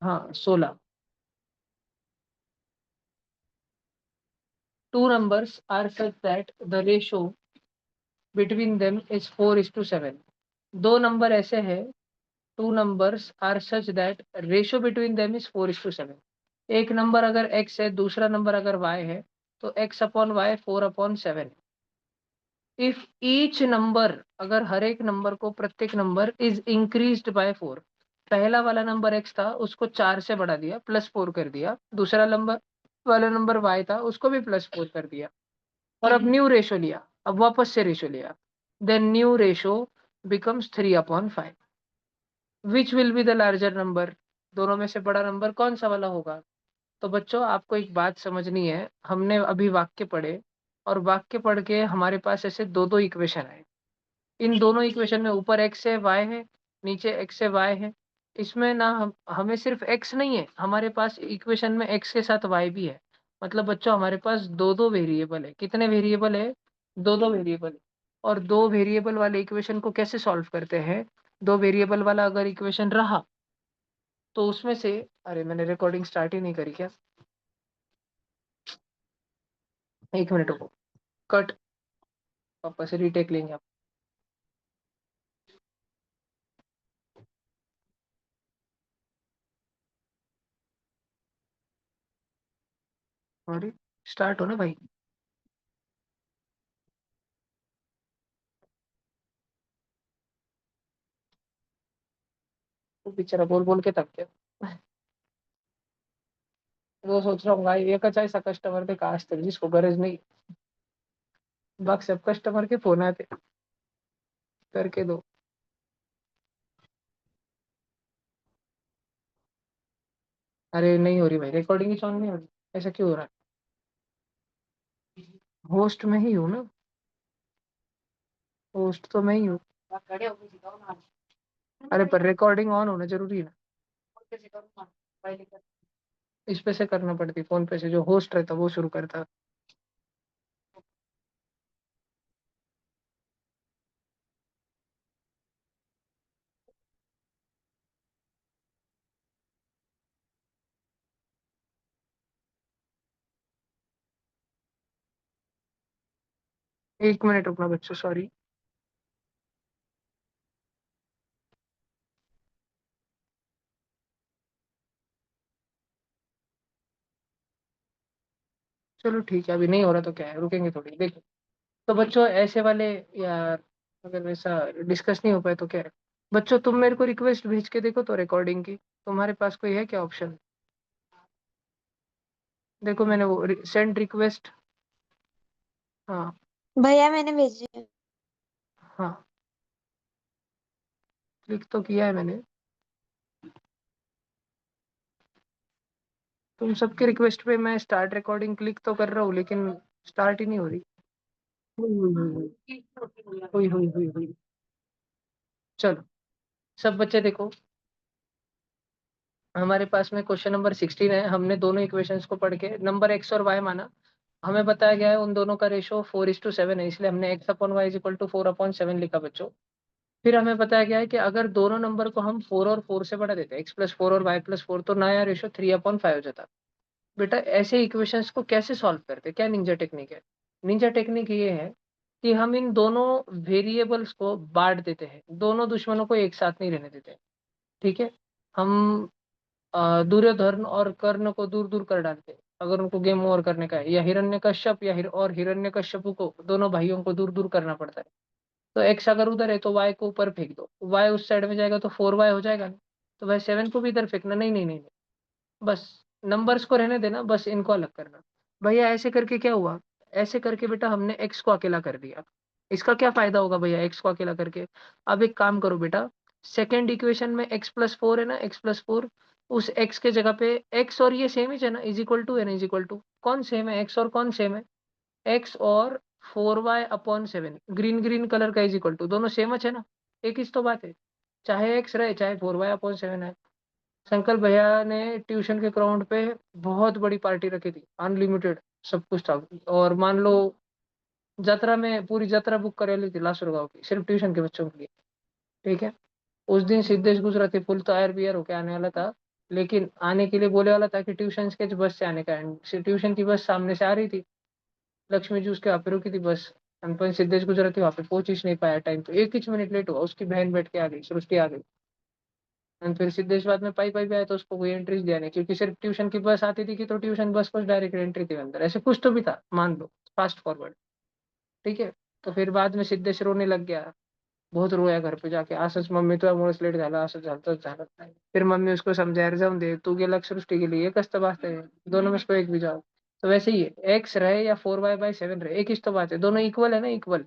हाँ 16। Two numbers are such that the ratio between them is 4:7। दो number ऐसे हैं, two numbers are such that ratio between them is 4:7। एक number अगर x है, दूसरा नंबर अगर y है, तो x upon Y 4/7। If each number, अगर हर एक नंबर को, प्रत्येक नंबर इज इंक्रीज्ड बाय 4। पहला वाला नंबर x था, उसको 4 से बढ़ा दिया, +4 कर दिया। दूसरा नंबर वाला नंबर y था, उसको भी +4 कर दिया। और अब न्यू रेशो लिया, अब वापस से रेशो लिया, then new ratio becomes 3/5। Which will be the larger number? दोनों में से बड़ा नंबर कौन सा वाला होगा? तो बच्चों आपको एक बात समझनी है, हमने अभी वाक्य पढ़े, और वाक्य पढ़ के हमारे पास ऐसे दो दो इक्वेशन है। इन दोनों इक्वेशन में ऊपर x है, y है, नीचे x है, y है। इसमें ना हमें सिर्फ x नहीं है, हमारे पास इक्वेशन में x के साथ y भी है। मतलब बच्चों हमारे पास दो दो वेरिएबल है। कितने वेरिएबल है? दो दो वेरिएबल। और दो वेरिएबल वाले इक्वेशन को कैसे सॉल्व करते हैं? दो वेरिएबल वाला अगर इक्वेशन रहा, तो उसमें से, अरे मैंने रिकॉर्डिंग स्टार्ट ही नहीं करी क्या? एक मिनट रुको, कट, वापस से रीटेक लेंगे आप। अरे स्टार्ट हो ना भाई। वो बेचारा बोल बोल के थक गया। वो सोच रहा हूँ भाई एक अच्छा ऐसा कस्टमर थे काश थे जिसको गरज नहीं, बाकी सब कस्टमर के फोन आते, करके दो। अरे नहीं हो रही भाई, रिकॉर्डिंग ही ऑन नहीं हो रही, ऐसा क्यों हो रहा है? होस्ट में ही हूँ ना, होस्ट तो मैं ही हूँ। अरे पर रिकॉर्डिंग ऑन होना जरूरी है ना। इस पे से करना पड़ती, फोन पे से जो होस्ट रहता वो शुरू करता। एक मिनट रुकना बच्चों, सॉरी। चलो ठीक है, अभी नहीं हो रहा तो क्या है, रुकेंगे थोड़ी, देखो। तो बच्चों ऐसे वाले, यार अगर वैसा डिस्कस नहीं हो पाए तो क्या है? बच्चों तुम मेरे को रिक्वेस्ट भेज के देखो तो, रिकॉर्डिंग की तुम्हारे पास कोई है क्या ऑप्शन? देखो मैंने वो सेंड रिक्वेस्ट। हाँ। भैया मैंने भेजी है। हाँ क्लिक तो किया है मैंने। तुम सबके रिक्वेस्ट पे मैं स्टार्ट रिकॉर्डिंग क्लिक तो कर रहा हूँ, लेकिन स्टार्ट ही नहीं हो रही। हुई हुई हुई हुई हुई हुई हुई। चलो सब बच्चे देखो, हमारे पास में क्वेश्चन नंबर 16 है। हमने दोनों इक्वेशंस को पढ़ के नंबर एक्स और वाई माना। हमें बताया गया है उन दोनों का रेशो 4:7 है, इसलिए हमने x upon y is equal to 4/7 लिखा बच्चों। फिर हमें बताया गया है कि अगर दोनों नंबर को हम 4 और 4 से बढ़ा देते हैं, x+4 और y+4, तो नया रेशो 3/5 हो जाता। बेटा ऐसे इक्वेशंस को कैसे सॉल्व करते हैं, क्या निंजा टेक्निक है? निंजा टेक्निक ये है कि हम इन दोनों वेरिएबल्स को बांट देते हैं, दोनों दुश्मनों को एक साथ नहीं रहने देते। ठीक है, हम दुर्योधन और कर्ण को दूर दूर कर डालते हैं अगर उनको गेम ओवर करने का है, या हिरण्यकश्यप और हिरण्यकश्यपु को, दोनों भाइयों को दूर दूर करना पड़ता है। तो एक्स अगर उधर है तो वाई को ऊपर फेंक दो, वाई उस साइड में जाएगा तो 4y हो जाएगा ना। तो भाई 7 को भी इधर फेंकना, नहीं नहीं नहीं नहीं, बस नंबर्स को रहने देना, बस इनको अलग करना। भैया ऐसे करके क्या हुआ? ऐसे करके बेटा हमने एक्स को अकेला कर दिया। इसका क्या फायदा होगा भैया एक्स को अकेला करके? अब एक काम करो बेटा, सेकेंड इक्वेशन में x+4 है ना, x+4, उस x के जगह पे x और ये सेम ही है ना, इज इक्वल टू है ना, इज इक्वल टू कौन सेम है, x और कौन सेम है? x और 4y/7, ग्रीन ग्रीन कलर का इज इक्वल टू, दोनों सेम है ना, एक ही तो बात है। चाहे x रहे चाहे 4y/7 है। संकल्प भैया ने ट्यूशन के ग्राउंड पे बहुत बड़ी पार्टी रखी थी, अनलिमिटेड सब कुछ था। और मान लो यात्रा में पूरी यात्रा बुक करा ली थी लासुर गाँव की, सिर्फ ट्यूशन के बच्चों के लिए। ठीक है, उस दिन सिद्धेश गुजराती फुल तैयार बियर होके आने वाला था। लेकिन आने के लिए बोले वाला था कि ट्यूशन के बस से आने का, एंड ट्यूशन की बस सामने से आ रही थी, लक्ष्मी जी उसके वहाँ पे रुकी थी बस, अनुपम सिद्धेश गुजराती वहाँ पे पहुंच ही नहीं पाया टाइम पे, 1 ही मिनट लेट हुआ, उसकी बहन बैठ के आ गई, सृष्टि आ गई। एंड फिर सिद्धेश बाद में पाई पाई पे आया तो उसको कोई एंट्री दिया नहीं, क्योंकि सिर्फ ट्यूशन की बस आती थी कि तो ट्यूशन बस को डायरेक्ट एंट्री थी अंदर, ऐसे कुछ तो भी था, मान लो फास्ट फॉरवर्ड। ठीक है, तो फिर बाद में सिद्धेश रोने लग गया, बहुत रोया घर पे जाके, असंच मम्मी तो मुळेच लेट झाला, असं झालं झालं नाही। फिर मम्मी उसको समझाया, जाऊन दे तू गेला सृष्टि के लिए कसं बात है, दोनों में से एक भी जाओ। तो वैसे ही है, एक्स रहे या 4y/7 रहे, एक ही तो बात है, दोनों इक्वल है ना, इक्वल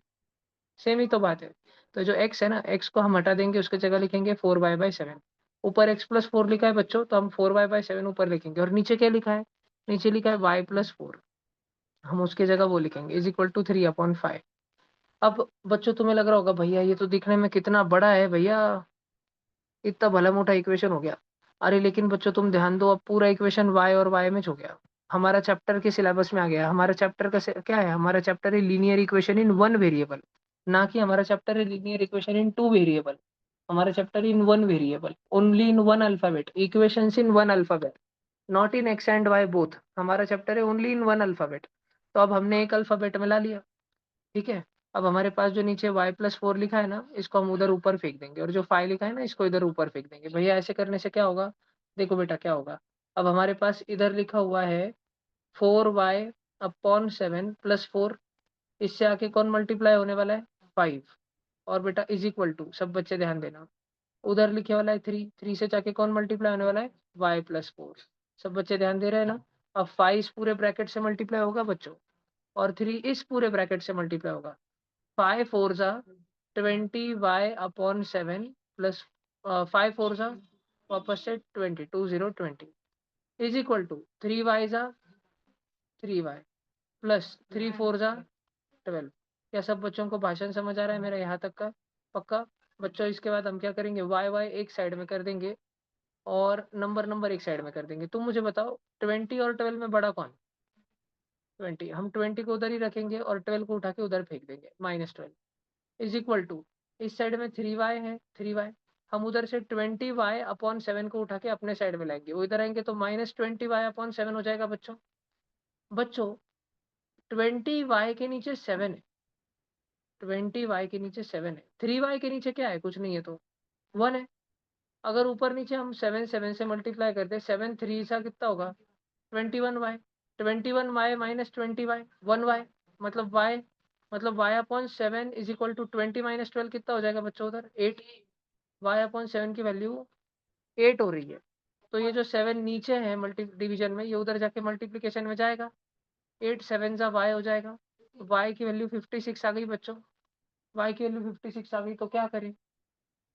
सेम ही तो बात है। तो जो एक्स है ना, एक्स को हम हटा देंगे, उसकी जगह लिखेंगे 4y/7। ऊपर x+4 लिखा है बच्चों, तो हम 4y/7 ऊपर लिखेंगे, और नीचे क्या लिखा है, नीचे लिखा है y+4, हम उसकी जगह वो लिखेंगे इज इक्वल टू 3/5। अब बच्चों तुम्हें लग रहा होगा भैया ये तो दिखने में कितना बड़ा है भैया, इतना भला मोटा इक्वेशन हो गया। अरे लेकिन बच्चों तुम ध्यान दो, अब पूरा इक्वेशन y और y में हो गया, हमारा चैप्टर के सिलेबस में आ गया। हमारा चैप्टर का क्या है, हमारा चैप्टर है linear equation in one variable, ना कि हमारा चैप्टर है linear equation in two variable. हमारा chapter in one variable, only in one alphabet, equations in one alphabet, not in X and Y both. हमारा चैप्टर है only in one alphabet. तो अब हमने एक अल्फाबेट में ला लिया, ठीक है। अब हमारे पास जो नीचे y+4 लिखा है ना, इसको हम उधर ऊपर फेंक देंगे, और जो 5 लिखा है ना, इसको इधर ऊपर फेंक देंगे। भैया ऐसे करने से क्या होगा, देखो बेटा क्या होगा। अब हमारे पास इधर लिखा हुआ है 4y/7 + 4, इससे आके कौन मल्टीप्लाई होने वाला है, 5। और बेटा इज इक्वल टू, सब बच्चे ध्यान देना, उधर लिखे वाला है 3, 3 से जाके कौन मल्टीप्लाई होने वाला है, y+4। सब बच्चे ध्यान दे रहे हैं ना। अब 5 इस पूरे ब्रैकेट से मल्टीप्लाई होगा बच्चों, और 3 इस पूरे ब्रैकेट से मल्टीप्लाई होगा। 5 4 20y/7 प्लस 5 4 वापस से 20 is equal to 3y plus 3 4 12। क्या सब बच्चों को भाषण समझ आ रहा है मेरा यहाँ तक का, पक्का। बच्चों इसके बाद हम क्या करेंगे, y एक साइड में कर देंगे, और नंबर एक साइड में कर देंगे। तुम मुझे बताओ 20 और 12 में बड़ा कौन, 20, हम 20 को उधर ही रखेंगे और 12 को उठा के उधर फेंक देंगे, -12 इज इक्वल टू, इस साइड में 3y है, 3y, हम उधर से 20y/7 को उठा के अपने साइड में लाएंगे, वो इधर आएंगे तो -20y/7 हो जाएगा बच्चों। बच्चों 20y के नीचे 7 है, 20y के नीचे 7 है, 3y के नीचे क्या है, कुछ नहीं है तो 1 है। अगर ऊपर नीचे हम 7 7 से मल्टीप्लाई करते, 7 3 सा कितना होगा, 21y, 21y minus 20y, 1y, मतलब y, मतलब y/7 इज इक्वल टू 20 - 12 कितना हो जाएगा बच्चों उधर, 8। y/7 की वैल्यू 8 हो रही है, तो ये जो 7 नीचे है मल्टी डिवीजन में, ये उधर जाके मल्टीप्लीकेशन में जाएगा, 8 7 जा y हो जाएगा। तो y की वैल्यू 56 आ गई बच्चों, y की वैल्यू 56 आ गई, तो क्या करें,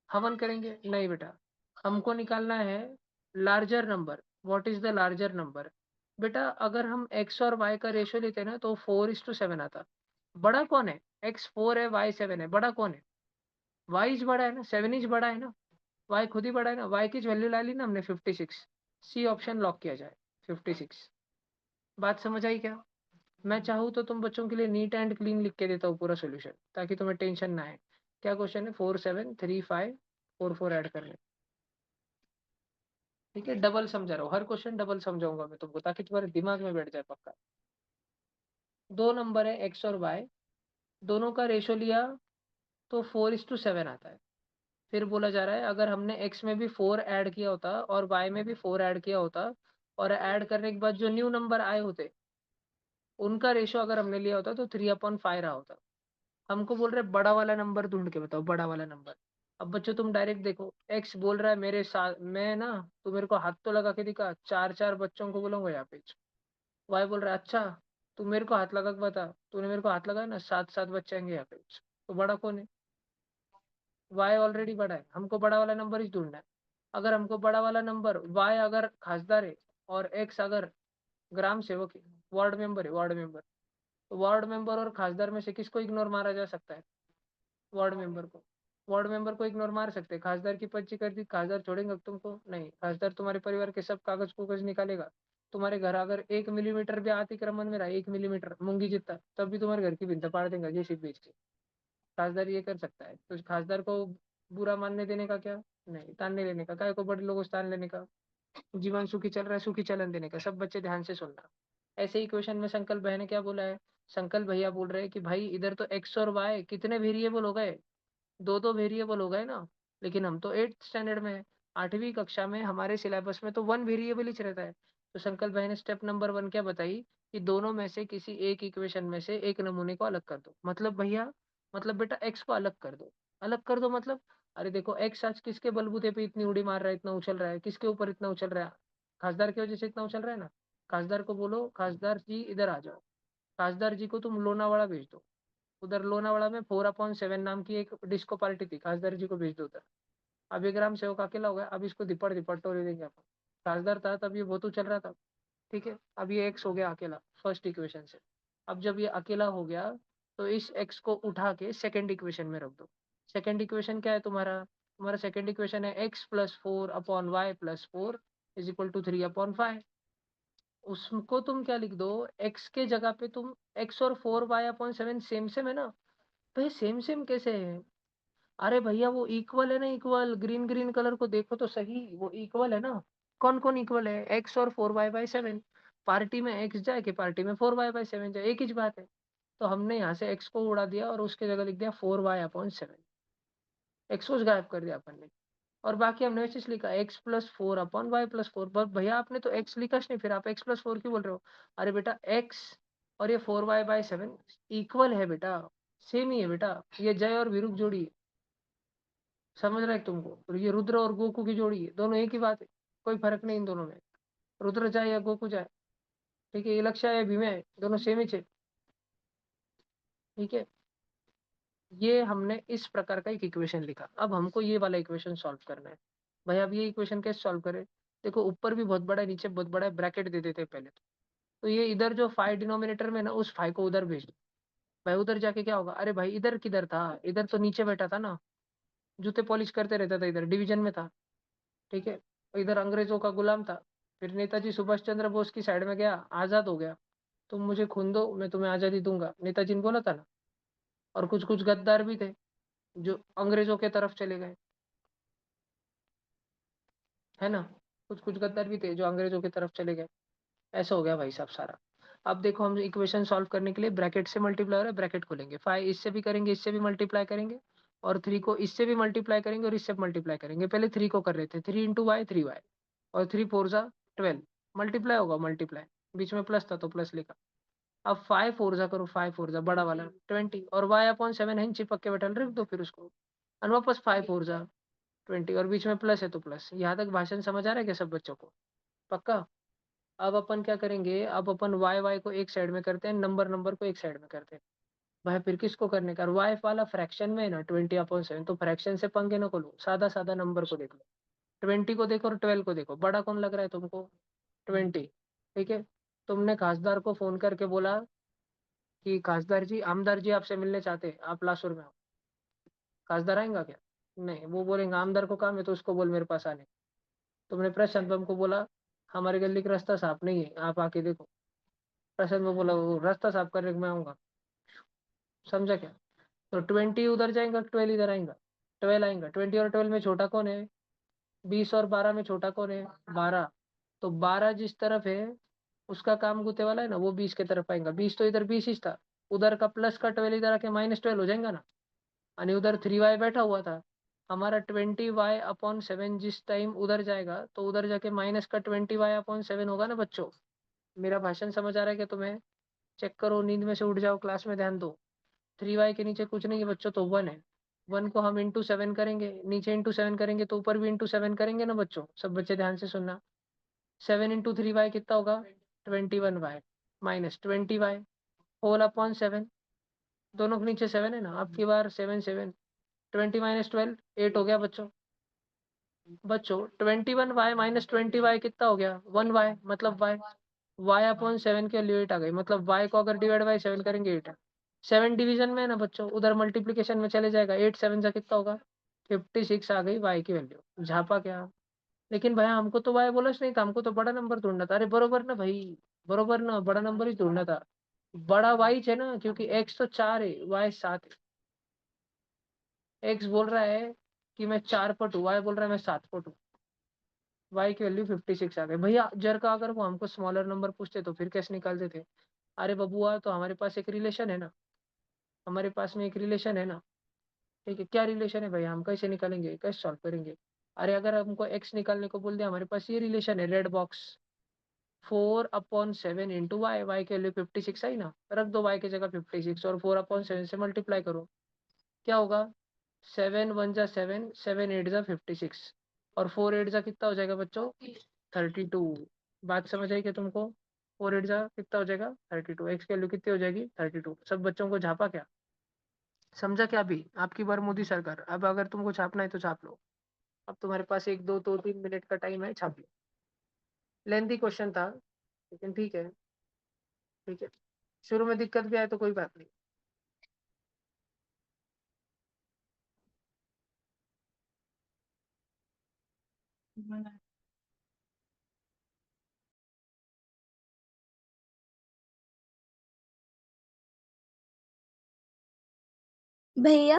हवन करेंगे, नहीं बेटा, हमको निकालना है larger number. What is the larger number, बेटा अगर हम x और y का रेशियो लेते हैं ना, तो 4:7 आता। बड़ा कौन है, x 4 है, y 7 है, बड़ा कौन है, y इज बड़ा है ना, 7 इज बड़ा है ना, y खुद ही बड़ा है ना, y की वैल्यू ला ली ना हमने 56, सी ऑप्शन लॉक किया जाए 56। बात समझ आई क्या। मैं चाहूँ तो तुम बच्चों के लिए नीट एंड क्लीन लिख के देता हूँ पूरा सोल्यूशन, ताकि तुम्हें टेंशन ना आए। क्या क्वेश्चन है, 4 7 3 5 4 4 ऐड करने, ठीक है। डबल समझा रहा हूँ, हर क्वेश्चन डबल समझाऊंगा मैं तुमको, ताकि तुम्हारे दिमाग में बैठ जाए पक्का। दो नंबर है एक्स और वाई, दोनों का रेशो लिया तो 4:7 आता है। फिर बोला जा रहा है अगर हमने एक्स में भी 4 ऐड किया होता और वाई में भी 4 ऐड किया होता, और ऐड करने के बाद जो न्यू नंबर आए होते, उनका रेशो अगर हमने लिया होता तो 3/5 रहा होता। हमको बोल रहे बड़ा वाला नंबर ढूंढ के बताओ, बड़ा वाला नंबर। अब बच्चों तुम डायरेक्ट देखो, एक्स बोल रहा है मेरे साथ, मैं ना, तू मेरे को हाथ तो लगा के दिखा, 4 4 बच्चों को बोलूंगा यहाँ पे। वाई बोल रहा है अच्छा, तू मेरे को हाथ लगा के बता, तूने मेरे को हाथ लगाया ना, 7 7 बच्चे आएंगे यहाँ पे, तो बड़ा कौन है, वाई ऑलरेडी बड़ा है, हमको बड़ा वाला नंबर ही ढूंढना है। अगर हमको बड़ा वाला नंबर, वाई अगर खासदार है और एक्स अगर ग्राम सेवक है, वार्ड मेंबर है, वार्ड मेंबर, तो वार्ड मेंबर और खासदार में से किसको इग्नोर मारा जा सकता है, वार्ड मेंबर को। वार्ड मेंबर को इग्नोर मार सकते हैं, खासदार की पर्ची कर दी, खासदार छोड़ेंगे तुमको नहीं, खासदार तुम्हारे परिवार के सब कागज कुगज निकालेगा। तुम्हारे घर अगर 1 मिलीमीटर भी अतिक्रमण में रहा, 1 मिलीमीटर मूंगी जितना, तब भी तुम्हारे घर की भिंत पाड़ देगा जेसीबी बेच के। खासदार ये कर सकता है, तो खासदार को बुरा मानने देने का क्या, नहीं तानने लेने का, काय को बड़े लोगों से तान लेने का। जीवन सुखी चल रहा है, सुखी चलन देने का। सब बच्चे ध्यान से सुनना। ऐसे ही क्वेश्चन में संकल्प भाई ने क्या बोला है, संकल्प भैया बोल रहे हैं कि भाई इधर तो एक्स और वाई कितने वेरिएबल हो गए, दो दो वेरिएबल हो गए ना। लेकिन हम तो 8th स्टैंडर्ड में हैं, 8वीं कक्षा में हमारे सिलेबस में तो 1 वेरिएबल ही रहता है। तो संकल्प भाई ने स्टेप नंबर 1 क्या बताई कि दोनों में से किसी एक इक्वेशन में से एक नमूने को अलग कर दो। मतलब भैया, मतलब बेटा एक्स को अलग कर दो। अलग कर दो मतलब, अरे देखो एक्स आज किसके बलबूते पे इतनी उड़ी मार रहा है, इतना उछल रहा है, किसके ऊपर इतना उछल रहा है, खासदार की वजह से इतना उछल रहा है ना। खासदार को बोलो, खासदार जी इधर आ जाओ। खासदार जी को तुम लोनावाड़ा भेज दो। उधर लोनावाड़ा में 4/7 नाम की एक डिस्को पार्टी थी, खासदार जी को भेज दो उधर। अब ये ग्राम सेवक अकेला हो गया, अब इसको दिपड़ दिपड़ टोरी देंगे अपन। खासदार था तब ये बहुत चल रहा था, ठीक है। अब ये एक्स हो गया अकेला फर्स्ट इक्वेशन से। अब जब ये अकेला हो गया तो इस एक्स को उठा के सेकेंड इक्वेशन में रख दो। सेकेंड इक्वेशन क्या है तुम्हारा, तुम्हारा सेकेंड इक्वेशन है x+4/y+4 = 3/5। उसको तुम क्या लिख दो, x के जगह पे तुम x और 4y/7 सेम सेम है ना। भाई सेम सेम कैसे है, अरे भैया वो इक्वल है ना, इक्वल। ग्रीन ग्रीन कलर को देखो तो सही, वो इक्वल है ना। कौन कौन इक्वल है, एक्स और 4y/7। पार्टी में एक्स जाए कि पार्टी में 4y/7 जाए, एक ही बात है। तो हमने यहाँ से एक्स को उड़ा दिया और उसके जगह लिख दिया 4y/7। एक्स को गायब कर दिया अपन ने। और बाकी हमने चीज लिखा x+4/y+4। पर भैया आपने तो x लिखा नहीं, फिर आप x+4 क्यों बोल रहे हो। अरे बेटा x और ये 4y/7 इक्वल है बेटा, सेम ही है बेटा। ये जय और विरुद्ध जोड़ी है, समझ रहा है तुमको। और ये रुद्र और गोकू की जोड़ी है, दोनों एक ही बात है, कोई फर्क नहीं इन दोनों में। रुद्र जाए या गोकू जाए, ठीक है। ये लक्ष्य या भीमे है, दोनों सेम ही है, ठीक है। ये हमने इस प्रकार का एक इक्वेशन लिखा। अब हमको ये वाला इक्वेशन सॉल्व करना है। भाई अब ये इक्वेशन कैसे सॉल्व करें, देखो ऊपर भी बहुत बड़ा है, नीचे बहुत बड़ा है, ब्रैकेट दे देते हैं पहले तो ये इधर जो फाइव डिनोमिनेटर में ना, उस फाइव को उधर भेज दो। भाई उधर जाके क्या होगा, अरे भाई इधर किधर था, इधर तो नीचे बैठा था ना, जूते पॉलिश करते रहता था, इधर डिवीजन में था, ठीक है। इधर अंग्रेजों का गुलाम था। फिर नेताजी सुभाष चंद्र बोस की साइड में गया, आजाद हो गया। तुम मुझे खून दो, मैं तुम्हें आजादी दूंगा, नेताजी ने बोला था ना। और कुछ कुछ गद्दार भी थे जो अंग्रेजों के तरफ चले गए, है ना। कुछ कुछ गद्दार भी थे जो अंग्रेजों की तरफ चले गए। ऐसा हो गया भाई साहब सारा। अब देखो हम इक्वेशन सॉल्व करने के लिए ब्रैकेट से मल्टीप्लाई हो रहा है, ब्रैकेट खोलेंगे। 5 इससे भी करेंगे, इससे भी मल्टीप्लाई करेंगे, और 3 को इससे भी मल्टीप्लाई करेंगे और इससे मल्टीप्लाई करेंगे। पहले 3 को कर रहे थे, 3 × y 3y, और 3 4 = 12। मल्टीप्लाई होगा, मल्टीप्लाई, बीच में प्लस था तो प्लस लिखा। अब 5 4 करो, 5 4 बड़ा वाला 20, और y/7 है चिपक के बैठा, रख दो फिर उसको। और वापस 5 4 = 20, और बीच में प्लस है तो प्लस। यहाँ तक भाषण समझ आ रहा है क्या सब बच्चों को, पक्का। अब अपन क्या करेंगे, अब अपन वाई वाई को एक साइड में करते हैं, नंबर नंबर को एक साइड में करते हैं। भाई फिर किसको करने का, वाई वाला फ्रैक्शन में है ना 20/7, तो फ्रैक्शन से पंगे न को लो, सादा सादा नंबर को देख लो। 20 को देखो और 12 को देखो, बड़ा कौन लग रहा है तुमको, 20, ठीक है। तुमने खासदार को फोन करके बोला कि खासदार जी, आमदार जी आपसे मिलने चाहते हैं, आप लासुर में हो। खासदार आएंगा क्या, नहीं, वो बोलेंगे आमदार को काम है तो उसको बोल मेरे पास आने। तुमने प्रशांत बम को बोला हमारे गली का रास्ता साफ नहीं है, आप आके देखो। प्रशांत में बोला वो रास्ता साफ करने को मैं आऊंगा, समझा क्या। तो 20 उधर जाएगा, 12 इधर आएगा, 12 आएगा। 20 और 12 में छोटा कौन है, 20 और 12 में छोटा कौन है, 12। तो 12 जिस तरफ है उसका काम गुते वाला है ना, वो 20 की तरफ आएगा। 20 तो इधर 20 ही था, उधर का प्लस का 12 इधर आके -12 हो जाएगा ना। और उधर 3y बैठा हुआ था, हमारा 20y/7 जिस टाइम उधर जाएगा तो उधर जाके माइनस का 20y/7 होगा ना बच्चों। मेरा भाषण समझ आ रहा है क्या तुम्हें, चेक करो, नींद में से उठ जाओ, क्लास में ध्यान दो। 3y के नीचे कुछ नहीं है बच्चों, तो 1 है। 1 को हम ×7 करेंगे, नीचे ×7 करेंगे तो ऊपर भी ×7 करेंगे ना बच्चों। सब बच्चे ध्यान से सुनना। 7 × 3y कितना होगा, 21y, -20y होल/7। दोनों के नीचे 7 है ना, अब की बार 7 7, 20 -12 8 हो गया बच्चों। बच्चों 21y -20y कितना हो गया, 1y, मतलब y/7 के वैल्यू 8 आ गई। मतलब y को अगर डिवाइड बाई 7 करेंगे 8 है। 7 डिवीजन में है ना बच्चों, उधर मल्टीप्लीकेशन में चले जाएगा, 8 7 जा कितना होगा, 56 आ गई y की वैल्यू। झापा क्या, लेकिन भाई हमको तो y बोला नहीं था, हमको तो बड़ा नंबर ढूंढना था। अरे बरोबर ना भाई, बरोबर ना, बड़ा नंबर ही ढूंढना था। बड़ा y है ना, क्योंकि x तो 4 है, y 7 है। x बोल रहा है कि मैं 4 फुट हूँ, y बोल रहा है मैं 7 फुट हूँ। y की वैल्यू 56 आ गई। भैया जर का अगर वो हमको स्मॉलर नंबर पूछते तो फिर कैसे निकालते थे? अरे बबुआ, तो हमारे पास एक रिलेशन है ना, हमारे पास में एक रिलेशन है ना। ठीक है, क्या रिलेशन है भैया, हम कैसे निकालेंगे, कैसे सॉल्व करेंगे? अरे अगर हमको x निकालने को बोल दिया, हमारे पास ये रिलेशन है, red box, 4/7 into y, y के लिए 56 आई ना, रख दो y की जगह 56 और 4/7 से मल्टीप्लाई करो, क्या होगा? 7 1 जा 7, 7 8 जा 56 और 4 8 जा कितना हो जाएगा बच्चों? 32। बात समझ आई क्या तुमको? 4 8 जा कितना हो जाएगा? 32। एक्स की वैल्यू कितनी हो जाएगी? 32। सब बच्चों को झापा क्या? समझा क्या? अभी आपकी बार मोदी सरकार, अब अगर तुमको छापना है तो छाप लो। अब तुम्हारे पास 1 2 2 3 मिनट का टाइम है, छाप लो। लेंथी क्वेश्चन था लेकिन ठीक है, ठीक है। शुरू में दिक्कत भी आए तो कोई बात नहीं। भैया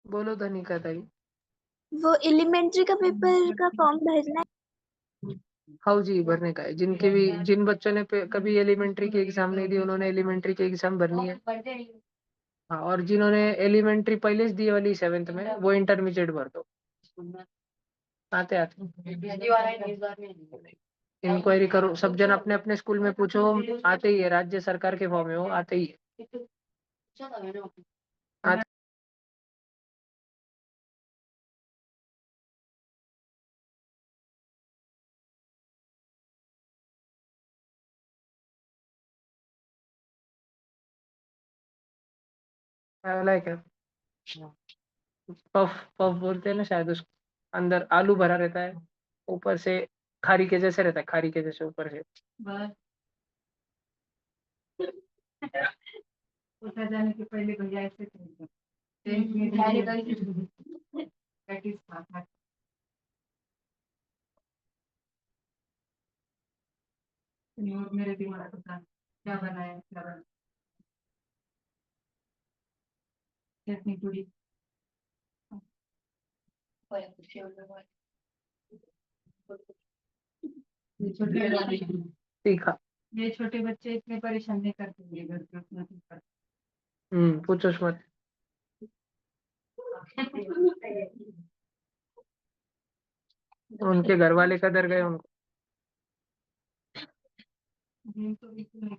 बोलो धनिका ताई। वो एलिमेंट्री का पेपर का फॉर्म भरना हाँ जी, भरने का है। जिनके भी, जिन बच्चों ने कभी एलिमेंट्री की एग्जाम नहीं दी, उन्होंने एलिमेंट्री की एग्जाम भरनी है। हाँ, और जिन्होंने एलिमेंट्री पहले से दी वाली 7th में, वो इंटरमीडिएट भर दो। आते आते इंक्वायरी करो, सब जन अपने अपने स्कूल में पूछो, आते ही है, राज्य सरकार के फॉर्म है वो, आते ही है। आते वाला है क्या? पफ, पफ बोलते हैं ना शायद उसको। अंदर आलू भरा रहता है, ऊपर से खारी के जैसे रहता है, खारी के जैसे ऊपर से। उठा जाने के पहले भैया ऐसे थे। प्रैक्टिस था। और मेरे दिमाग में था, क्या बनाए, क्या बनाए, चटनी पूरी। ये तीखा। ये छोटे बच्चे इतने परेशान नहीं करते मेरे घर पे उतना तीखा। पूछो मत। उनके घर वाले कदर गए उनको। तो बिल्कुल नहीं।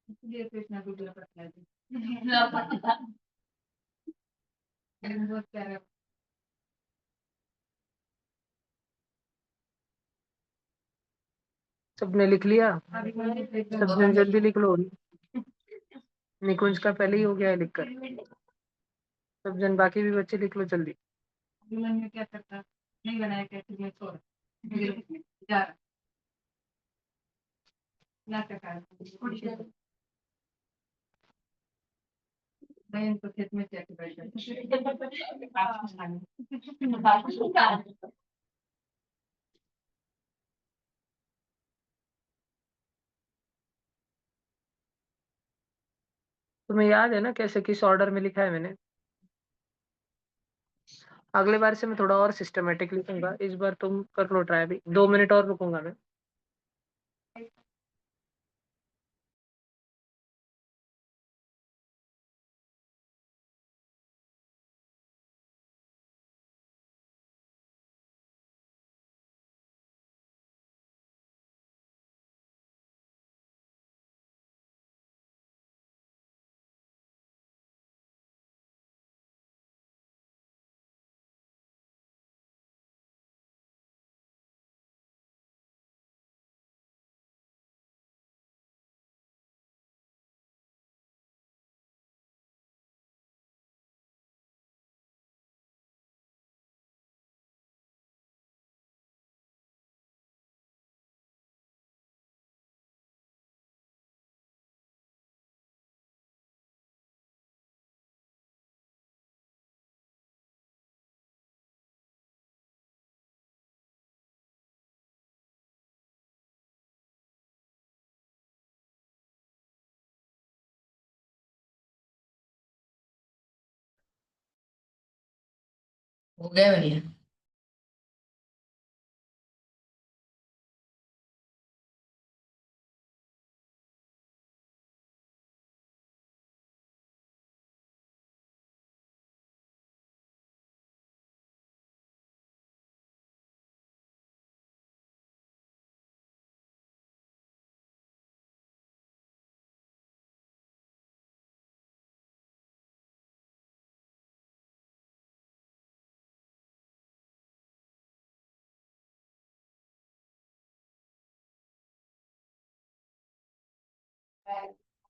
इसलिए तो इतना दुबला पतला है। बहुत प्यारा। सबने लिख लिया? सबने जल्दी लिख लो। निकुंज का पहले ही हो गया है लिखकर। सब जन बाकी भी बच्चे लिख लो जल्दी। दुल्हन में क्या करता, नहीं बनाया, कैसे मैं छोड़ जा रहा नाटक है। बहन तो खेत में जाके बैठ गई। तुम्हें याद है ना कैसे, किस ऑर्डर में लिखा है मैंने? अगले बार से मैं थोड़ा और सिस्टमेटिक लिखूंगा, इस बार तुम कर लो ट्राई। भी 2 मिनट और रुकूंगा मैं। हो गया भैया।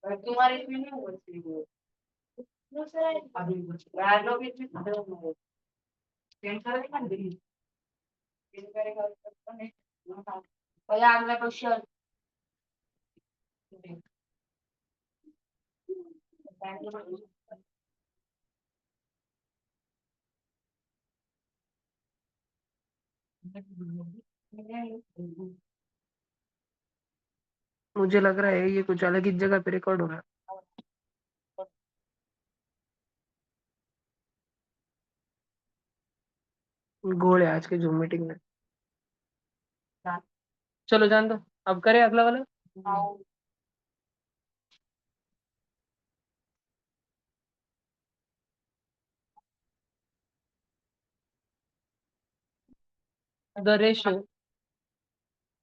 तुम्हारे इसमें नहीं हुआ इसलिए वो। दूसरा है, अभी कुछ यार लोग इसमें खड़े हो गए। टेंशन नहीं कर दी। ये करेगा तो नहीं। भैया अगला क्वेश्चन। मुझे लग रहा है ये कुछ अलग ही जगह पे रिकॉर्ड हो रहा है। गोल है आज के जूम मीटिंग में। चलो जान दो। अब करें अगला वाला। The ratio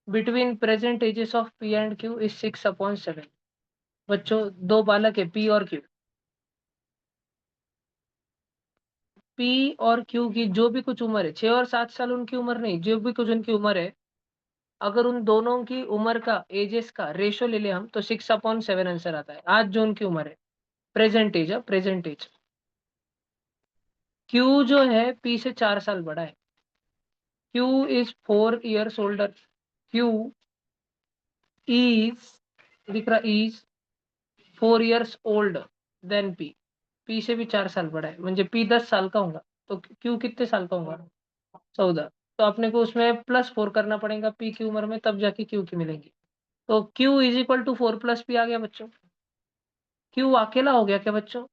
between present ages of P and Q is 6/7। बच्चों, दो बालक है पी और क्यू। पी और क्यू की जो भी कुछ उम्र है, 6 और 7 साल उनकी उम्र नहीं, जो भी कुछ उनकी उम्र है, अगर उन दोनों की उम्र का एजेस का रेशो ले ले हम तो 6/7 आंसर आता है। आज जो उनकी उम्र है, प्रेजेंट एज है, प्रेजेंट एज। क्यू जो है पी से 4 साल बड़ा है। Q is 4 years older। Q is, दिख रहा, is 4 years old then P. P से भी 4 साल बड़ा है, म्हणजे पी 10 साल का होगा तो क्यू कितने साल का होगा? 14। तो अपने को उसमें +4 करना पड़ेगा पी की उम्र में, तब जाके क्यू की मिलेंगी। तो Q is equal to 4 + P आ गया बच्चों। क्यू अकेला हो गया क्या बच्चों?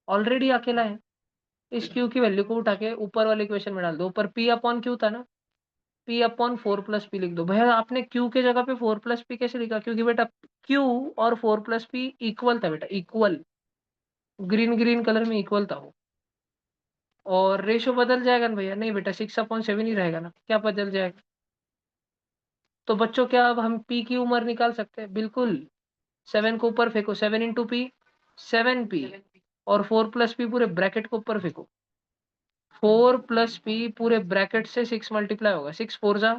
ऑलरेडी अकेला है। इस क्यू की वैल्यू को उठा के ऊपर वाले इक्वेशन में डाल दो। ऊपर पी अपॉन क्यू था ना, P/4 + P लिख दो। भैया आपने Q के जगह पे 4 + P कैसे लिखा? क्योंकि बेटा Q और 4 + P इक्वल था बेटा, इक्वल। ग्रीन ग्रीन कलर में इक्वल था वो। और रेशो बदल जाएगा ना भैया? नहीं बेटा, 6/7 ही रहेगा ना, क्या बदल जाएगा? तो बच्चों क्या अब हम P की उम्र निकाल सकते हैं? बिल्कुल। 7 को ऊपर फेंको, 7 × P 7P, और 4 + P पूरे ब्रैकेट को ऊपर फेंको। 4 + P पूरे ब्रैकेट से 6 मल्टीप्लाई होगा। 6 4 जा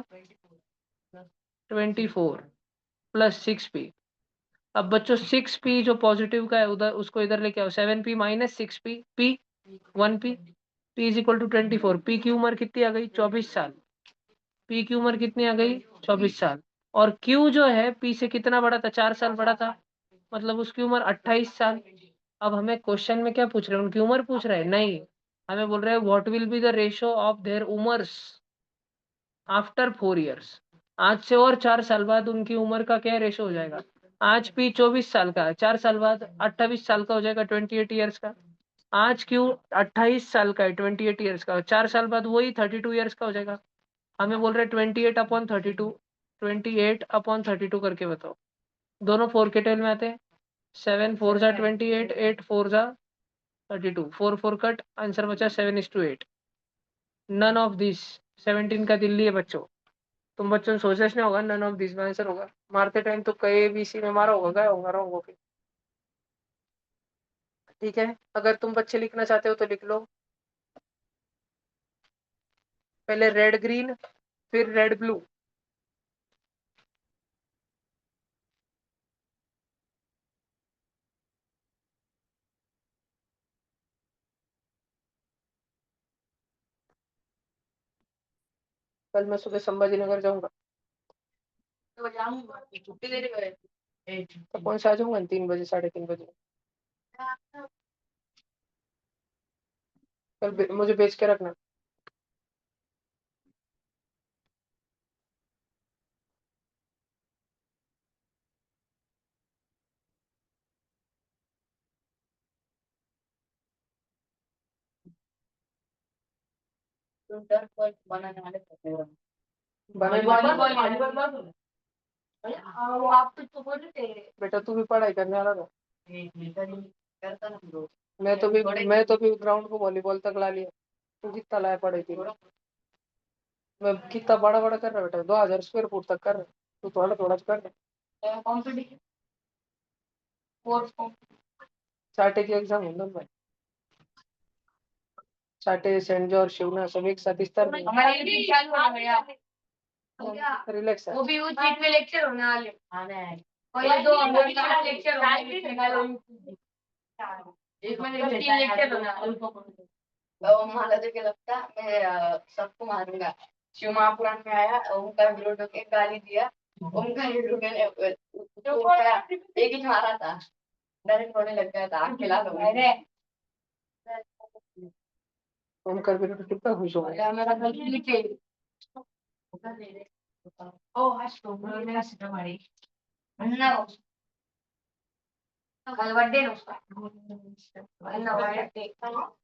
24 +6P। अब बच्चों 6P जो पॉजिटिव का है उधर, उसको इधर लेके आओ। 7P - 6P, P 1P, P is equal to 24। P की उम्र कितनी आ गई? 24 साल। P की उम्र कितनी आ गई? 24 साल। और Q जो है P से कितना बड़ा था? 4 साल बड़ा था, मतलब उसकी उम्र 28 साल। अब हमें क्वेश्चन में क्या पूछ रहे हैं? उनकी उम्र पूछ रहे हैं? नहीं, हमें बोल रहे हैं what will be the ratio of their उमर्स आफ्टर 4 years। आज से और 4 साल बाद उनकी उम्र का क्या रेशो हो जाएगा? आज पी 24 साल का है, 4 साल बाद 28 साल का हो जाएगा, 28 years का। आज क्यों 28 साल का है, 28 years का, 4 साल बाद वही 32 years का हो जाएगा। हमें बोल रहे 28/32, 28/32 करके बताओ। दोनों 4 के टेल में आते हैं। 7 4 जा 28, 8 4 जा 32, 4 4 कट, आंसर बचा 7:8। None of this. 17 का दिल्ली है बच्चों। तुम बच्चों ने सोचा नहीं होगा नन ऑफ दिस में आंसर होगा। मारते टाइम तो कई बीसी में मारा होगा, गया होगा, रहा होगा। ठीक है, अगर तुम बच्चे लिखना चाहते हो तो लिख लो। पहले रेड ग्रीन, फिर रेड ब्लू। कल मैं सुबह संभाजी नगर जाऊंगा, तो जाऊंगा छुट्टी दे रहे तो कौन सा आ जाऊंगा 3 बजे, 3:30 बजे। कल मुझे भेज के रखना। ट्विटर पर बनाने वाले प्रोग्राम बने वो आप तो बोल रहे थे बेटा तू भी पढ़ाई करने वाला था। करता ना ब्रो मैं तो भी ग्राउंड को वॉलीबॉल तक ला लिया। तू कितना लाया पढ़ाई के लिए? मैं कितना बड़ा बड़ा कर रहा बेटा, 2000 स्क्वायर फुट तक कर रहा। तू थोड़ा थोड़ा कर रहा। कॉम्पिटिशन स्पोर्ट्स चाटे की एग्जाम होंगे भाई। चाटे सेंट जॉर्ज शिवना सब एक साथ इस तरह हमारे भी चालू होना भैया रिलैक्स है। वो भी उस चीज में लेक्चर होने वाले आना है पहले 2 घंटे लेक्चर होने एक में 3 लेक्चर होने वाले मला तो क्या लगता मैं सबको मारूंगा शिव महापुराण में आया ओमकार विरोध के गाली दिया ओमकार विरोध ने एक ही मारा था डायरेक्ट रोने लग गया था अकेला लोग ओमकार भी तो कितना खुश हो गया। मेरा कल नीचे ओ हस तो मेरा सीधा मारी अन्ना कल बर्थडे है उसका अन्ना बर्थडे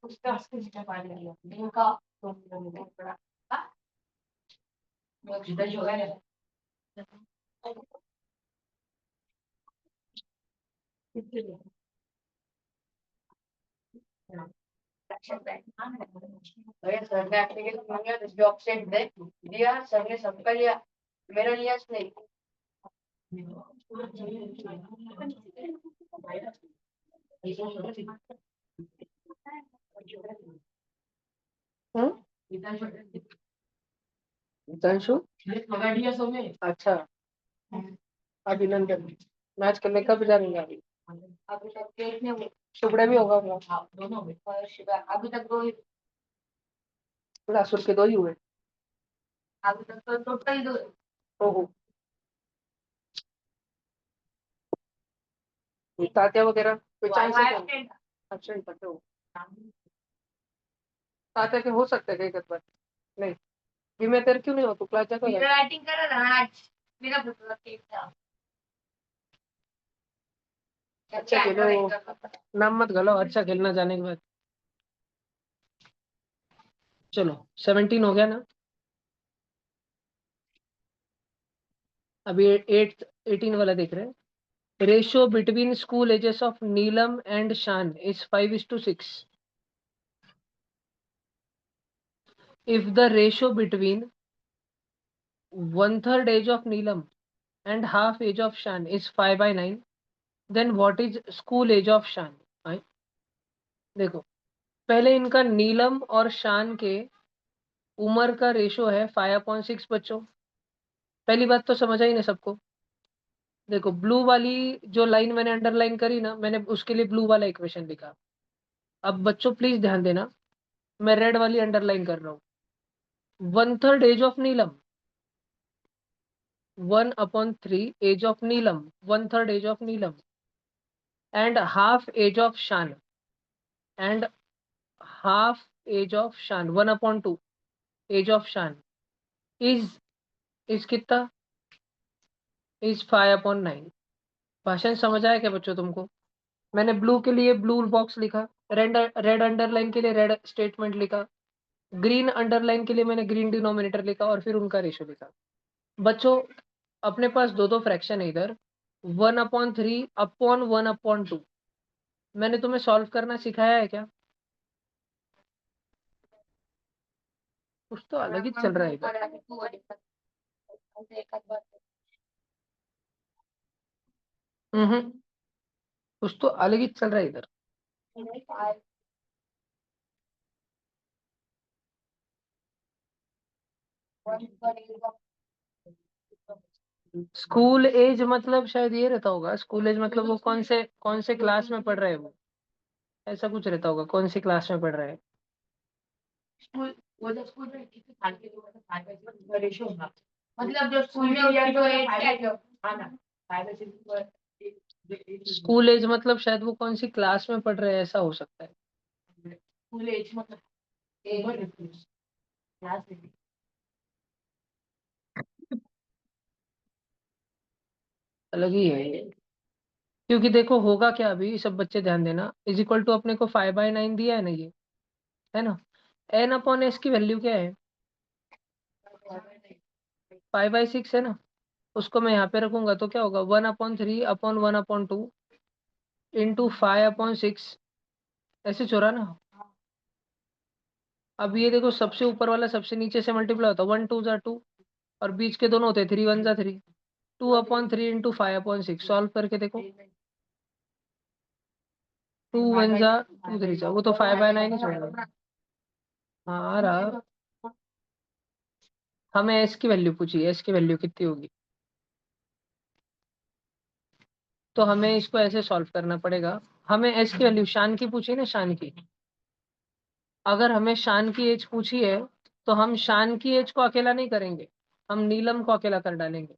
उसका सीधा मार लिया इनका तो बड़ा वो सीधा जो है अरे सर ने एप्लीकेशन मांगा तो जॉब सेट दे दिया सर ने सबका लिया मेरा लिया नहीं हितांशु अच्छा अभिनंदन। मैच करने कब जाएंगे अभी? अभी तक देखने में शुभड़े भी होगा वो। दोनों में अभी तक दो असुर के 2 ही हुए। अभी तक तो टोटल दो ओहो तात्या वगैरह कोई चांस है क्या? एब्सेंट पते हो तात्या के हो सकते हैं कई बार नहीं भी मैं तेरे क्यों नहीं हो तू क्लास जाता है? राइटिंग कर रहा था आज मेरा पुत्र केक था अच्छा खेलो नाम मत गलो अच्छा खेलना जाने के बाद। चलो 17 हो गया ना। अभी 18 वाला देख रहे हैं। Ratio between school ages of Neelam and Shaan is 5:6. If the ratio between 1/3 age of Neelam and half age of Shan is 5/9, then what is school age of Shan? आई देखो पहले इनका नीलम और शान के उम्र का रेशो है 5/6 बच्चों। पहली बात तो समझ आई ना सबको। देखो ब्लू वाली जो लाइन मैंने अंडरलाइन करी ना मैंने उसके लिए ब्लू वाला इक्वेशन लिखा। अब बच्चों प्लीज ध्यान देना मैं रेड वाली अंडरलाइन कर रहा हूँ। 1/3 age of Neelam 1/3 age of Neelam, 1/3 age of Neelam, and half age of Shan, and half age of Shan, 1/2 age of Shan is कितना? is 5/9. भाषण समझ आया क्या बच्चों तुमको? मैंने ब्लू के लिए ब्लू बॉक्स लिखा, रेड अंडरलाइन के लिए रेड स्टेटमेंट लिखा, ग्रीन अंडरलाइन के लिए मैंने ग्रीन डिनोमिनेटर लिखा और फिर उनका रेशो लिखा। बच्चों अपने पास दो फ्रैक्शन है इधर 1/3/1/2। मैंने तुम्हें सॉल्व करना सिखाया है क्या? कुछ तो अलग ही चल रहा है इधर। कुछ तो अलग ही चल रहा है इधर। स्कूल एज मतलब शायद ये रहता होगा। स्कूल एज मतलब वो कौन से क्लास में पढ़ रहे हैं वो ऐसा कुछ रहता होगा। कौन सी क्लास में पढ़ रहे हैं? स्कूल वो जो स्कूल में कितने साल के जो मतलब रेशियो होगा मतलब जो स्कूल में या जो एज है जो आना स्कूल एज मतलब शायद वो कौन सी क्लास में पढ़ रहे हैं ऐसा हो सकता है। स्कूल एज मतलब क्लास में अलग ही है ये। क्योंकि देखो होगा क्या अभी सब बच्चे ध्यान देना इज इक्वल टू अपने को 5/9 दिया है ना ये है ना। एन अपॉन एस की वैल्यू क्या है? 5/6 है ना, उसको मैं यहाँ पे रखूंगा तो क्या होगा 1/3/1/2 इंटू 5/6, ऐसे चोरा ना। अब ये देखो सबसे ऊपर वाला सबसे नीचे से मल्टीप्लाई होता है, 1 2 जा 2 और बीच के दोनों होते हैं 3 1 जा 3, 2/3 इंटू 5/6 सॉल्व करके देखो, 2 1 जा 2 3 जा, वो तो 5/9 ही छोड़ेगा। हाँ आ रहा। हमें एस की वैल्यू पूछी, एस की वैल्यू कितनी होगी, तो हमें इसको ऐसे सॉल्व करना पड़ेगा। हमें एस की वैल्यू शान की पूछी ना, शान की। अगर हमें शान की एज पूछी है तो हम शान की एज को अकेला नहीं करेंगे, हम नीलम को अकेला कर डालेंगे।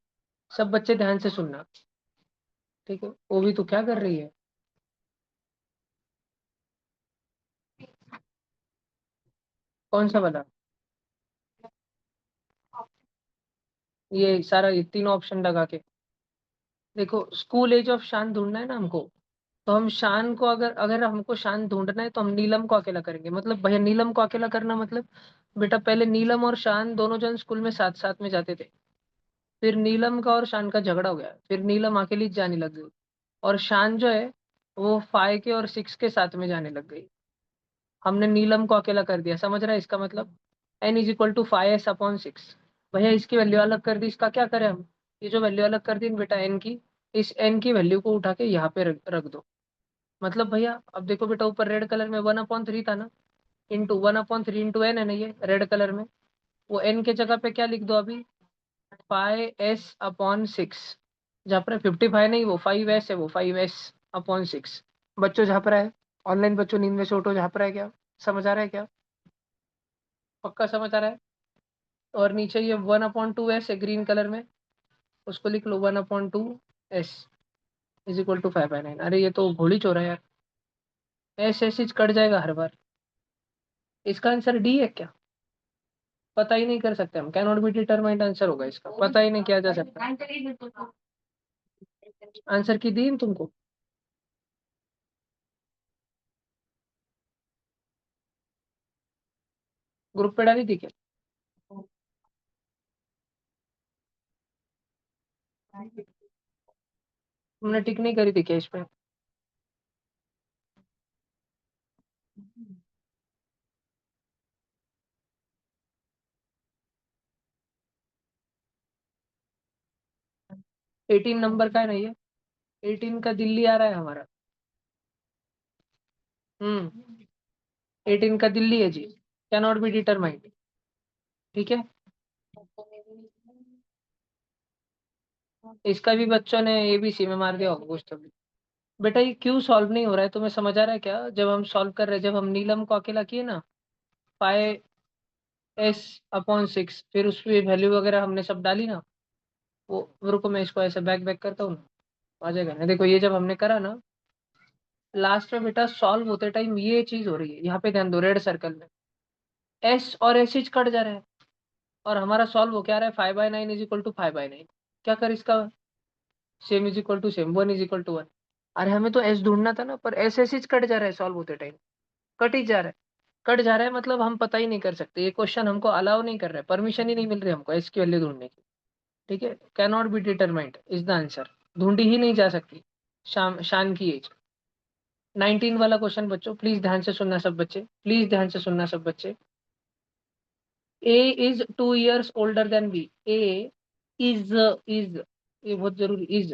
सब बच्चे ध्यान से सुनना, ठीक है? वो भी तो क्या कर रही है, कौन सा वाला? ये सारा ये तीनों ऑप्शन लगा के देखो, स्कूल एज ऑफ शान ढूंढना है ना हमको, तो हम शान को अगर अगर हमको शान ढूंढना है तो हम नीलम को अकेला करेंगे। मतलब भैया नीलम को अकेला करना मतलब, बेटा पहले नीलम और शान दोनों जन स्कूल में साथ साथ में जाते थे, फिर नीलम का और शान का झगड़ा हो गया, फिर नीलम अकेली जाने लग गई, और शान जो है वो 5 के और 6 के साथ में जाने लग गई। हमने नीलम को अकेला कर दिया, समझ रहा है इसका मतलब? n = 5s/6। भैया इसकी वैल्यू अलग कर दी, इसका क्या करें हम? ये जो वैल्यू अलग कर दी ना बेटा एन की, इस एन की वैल्यू को उठा के यहाँ पे रख दो। मतलब भैया अब देखो बेटा, ऊपर रेड कलर में 1/3 था ना, इंटू 1/3 इंटू एन है ना, ये रेड कलर में, वो एन के जगह पे क्या लिख दो अभी, 5s/6। जहाँ पर 55 नहीं, वो 5s है, वो 5s/6। बच्चों झाप रहा है, ऑनलाइन बच्चों नींद में से उठो, झाप रहा है क्या? समझ आ रहा है क्या? पक्का समझ आ रहा है? और नीचे ये 1/2s है ग्रीन कलर में, उसको लिख लो 1/2s = 5/9। अरे ये तो घोड़ी चोर है यार, एस एस एच कट जाएगा हर बार। इसका आंसर डी है क्या? पता ही नहीं कर सकते हम, can not be determined answer होगा इसका, पता ही नहीं किया जा सकता। आंसर की दी तुमको, ग्रुप पे डाली थी क्या? तुमने टिक नहीं करी थी क्या इस पे? 18 नंबर का है ना ये, 18 का दिल्ली आ रहा है हमारा। 18 का दिल्ली है जी, कैन नॉट बी डिटरमाइंड, ठीक है? इसका भी बच्चों ने एबीसी में मार दिया होगा कुछ तो भी। बेटा ये क्यों सॉल्व नहीं हो रहा है तुम्हें समझ आ रहा है क्या? जब हम सॉल्व कर रहे हैं, जब हम नीलम को अकेला किए ना, 5s/6, फिर उसकी वैल्यू वगैरह हमने सब डाली ना, वो रुको मैं इसको ऐसे बैक बैक करता हूँ ना, आ जाएगा ना। देखो ये जब हमने करा ना, लास्ट में बेटा सॉल्व होते टाइम ये चीज हो रही है, यहाँ पे ध्यान दो, रेड सर्कल में एस और एस एच कट जा रहा है, और हमारा सॉल्व हो क्या रहा है, 5/9 = 5/9। क्या कर इसका, सेम = सेम, 1 = 1। अरे हमें तो एस ढूंढना था ना, पर एस एस एच कट जा रहा है सॉल्व होते टाइम, कट ही जा रहा है। कट जा रहा है मतलब हम पता ही नहीं कर सकते, ये क्वेश्चन हमको अलाउ नहीं कर रहा है, परमिशन ही नहीं मिल रही हमको एस की वैल्यू ढूंढने की, ठीक है? Can not be determined is the answer, ढूंढी ही नहीं जा सकती शान की एज। 19 वाला क्वेश्चन बच्चों प्लीज ध्यान से सुनना सब बच्चे, प्लीज ध्यान से सुनना सब बच्चे। A is 2 years older than B, A is ये बहुत जरूरी, is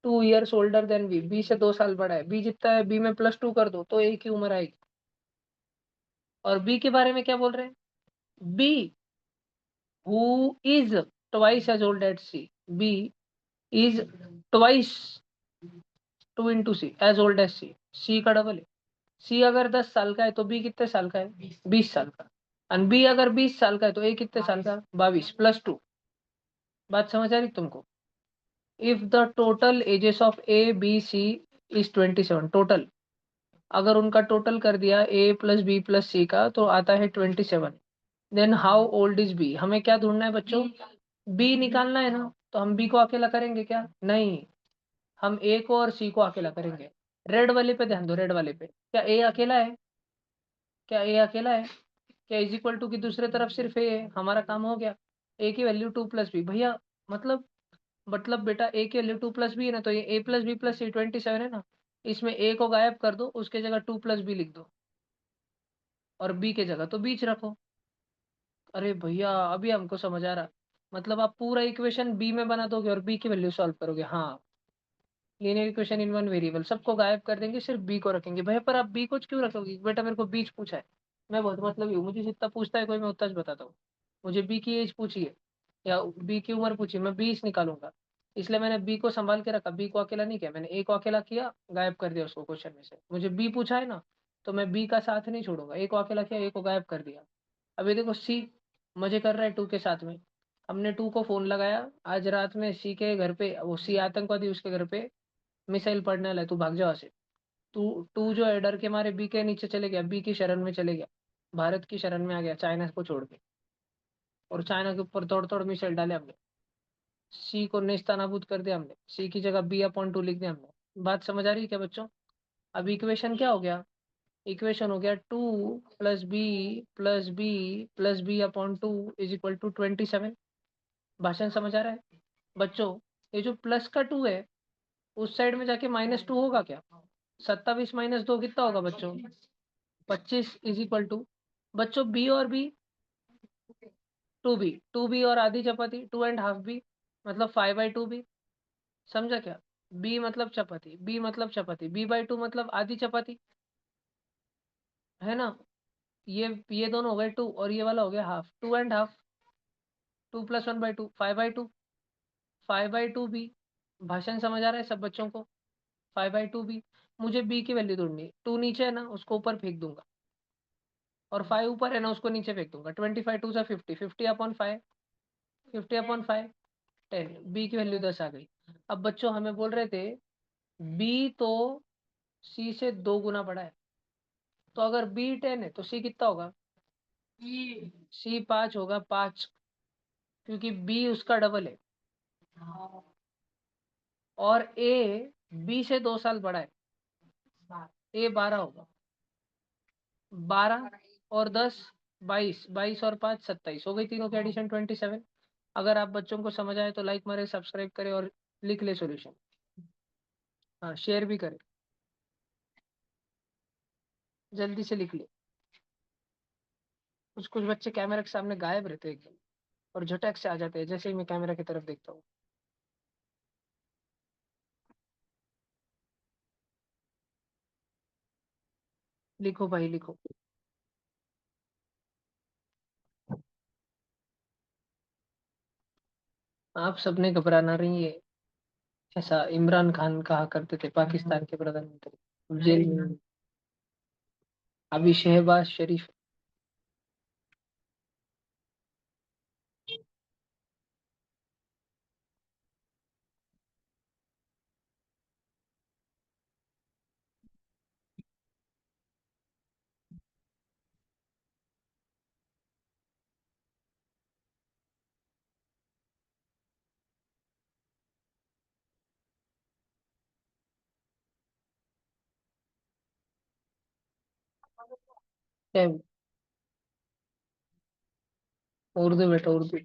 2 years older than B, B से 2 साल बड़ा है, बी जितना है बी में +2 कर दो तो ए की उम्र आएगी। और बी के बारे में क्या बोल रहे हैं, B who is twice as old as C, B is twice, 2 × C as old as C का डबल है। सी अगर 10 साल का है तो बी कितने साल का है, 20 साल का। और बी अगर 20 साल का है तो ए कितने साल का, 22 +2। बात समझ आ रही तुमको? If the total ages of A B C is 27, total अगर उनका टोटल कर दिया A plus B plus C का तो आता है 27, then how old is B. हमें क्या ढूंढना है बच्चों, बी निकालना है ना, तो हम बी को अकेला करेंगे क्या, नहीं, हम ए को और सी को अकेला करेंगे। रेड वाले पे ध्यान दो, रेड वाले पे, क्या ए अकेला है, क्या ए अकेला है? क्या इज इक्वल टू की दूसरे तरफ सिर्फ ए है, हमारा काम हो गया। ए की वैल्यू 2 + बी भैया, मतलब बेटा ए की वैल्यू 2 + बी है ना, तो ये a + b + c 27 है ना, इसमें a को गायब कर दो, उसके जगह 2 + b लिख दो और b के जगह तो बीच रखो। अरे भैया अभी हमको समझ आ रहा, मतलब आप पूरा इक्वेशन b में बना दोगे और b की वैल्यू सॉल्व करोगे। हाँ, linear equation in one variable, सबको गायब कर देंगे, सिर्फ बी को रखेंगे। भैया पर आप बी को क्यों रखोगे बेटा, मेरे को बीच पूछा है, मैं बहुत मतलब हूँ, मुझे जितना पूछता है कोई मैं उतना बताता हूँ। मुझे बी की एज पूछी है या बी की उम्र पूछी, मैं 20 निकालूंगा, इसलिए मैंने बी को संभाल के रखा, बी को अकेला नहीं किया मैंने, ए को अकेला किया, गायब कर दिया उसको क्वेश्चन में से। मुझे बी पूछा है ना, तो मैं बी का साथ नहीं छोड़ूंगा, ए को अकेला किया, ए को गायब कर दिया। अभी देखो सी मजे कर रहा है 2 के साथ में, हमने 2 को फोन लगाया आज रात में सी के घर पे, वो सी आतंकवादी उसके घर पे मिसाइल पड़ने वाला है, तू भाग जा वहां से। तू तू जो है डर के मारे बी के नीचे चले गया, बी की शरण में चले गया, भारत की शरण में आ गया चाइना को छोड़ के, और चाइना के ऊपर तोड़ तोड़ मिसाइल डाले हमने, सी को नेस्तनाबूद कर दिया हमने, सी की जगह b/2 लिख दिया हमने। बात समझ आ रही है क्या बच्चों? अब इक्वेशन क्या हो गया, इक्वेशन हो गया 2 + b + b + b/2 = 27। भाषण समझ आ रहा है बच्चों? ये जो प्लस का 2 है, उस साइड में जाके -2 होगा क्या? 27 - 2 कितना होगा बच्चों? 25 = बच्चों बी और बी 2b, 2b और आधी चपाती 2.5b, मतलब 5/2b। समझा क्या? बी मतलब चपाती, बी मतलब चपाती, b/2 मतलब आधी चपाती, है ना? ये दोनों हो गए 2 और ये वाला हो गया हाफ, 2.5, 2 + 1/2 5/2, 5/2b। भाषण समझ आ रहा है सब बच्चों को? 5/2b। मुझे b की वैल्यू ढूंढनी है, 2 नीचे है ना, उसको ऊपर फेंक दूंगा, और 5 ऊपर है ना, उसको नीचे फेंक दूंगा। 25 2 सा 50, 50/5, 50/5 10, बी की वैल्यू 10 आ गई। अब बच्चों हमें बोल रहे थे बी तो सी से 2 गुना बड़ा है, तो अगर बी 10 है तो सी कितना होगा? सी 5 होगा, 5, क्योंकि बी उसका डबल है, और ए बी से 2 साल बड़ा है, ए 12 होगा, 12 और 10 22, 22 और 5 27, हो गई तीनों की एडिशन 27। अगर आप बच्चों को समझ आए तो लाइक मारे, सब्सक्राइब करें और लिख ले सॉल्यूशन। हाँ, शेयर भी करें, जल्दी से लिख ले। कुछ कुछ बच्चे कैमरा के सामने गायब रहते हैं एकदम, और झटक से आ जाते हैं जैसे ही मैं कैमरा की तरफ देखता हूँ। लिखो भाई लिखो। आप सबने घबराना नहीं है, ऐसा इमरान खान कहा करते थे, पाकिस्तान के प्रधानमंत्री, जेल में अभी शहबाज शरीफ। क्या है? उर्दू बेटा उर्दू।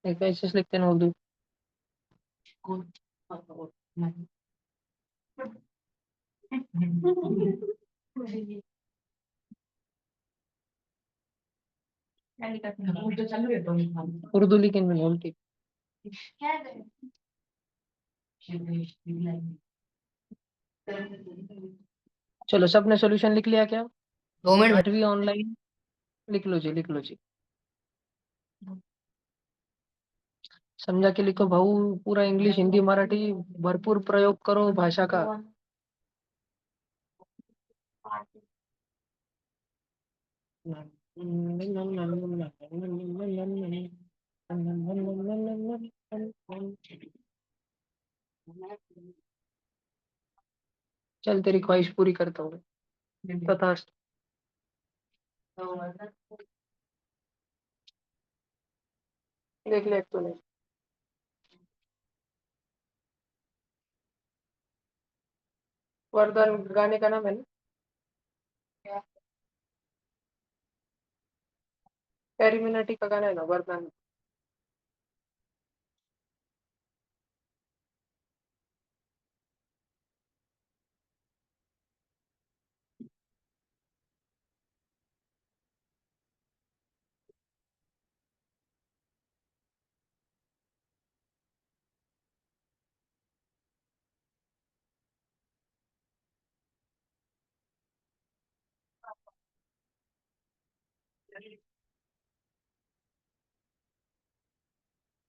एक ऐसे से लिखते हैं ना उर्दू। उर्दू लेकिन मैंने उल्टी। चलो सबने सॉल्यूशन लिख लिया क्या? 2 मिनट 8वीं ऑनलाइन, लिख लो जी लिख लो जी, समझा के लिखो भाऊ, पूरा इंग्लिश हिंदी मराठी भरपूर प्रयोग करो भाषा का। चल तेरी ख्वाहिश पूरी करता हूँ, तथास्तु। देख ले तूने। वरदान गाने का नाम है ना? कैरी मिनाटी का गाना है ना, वरदान।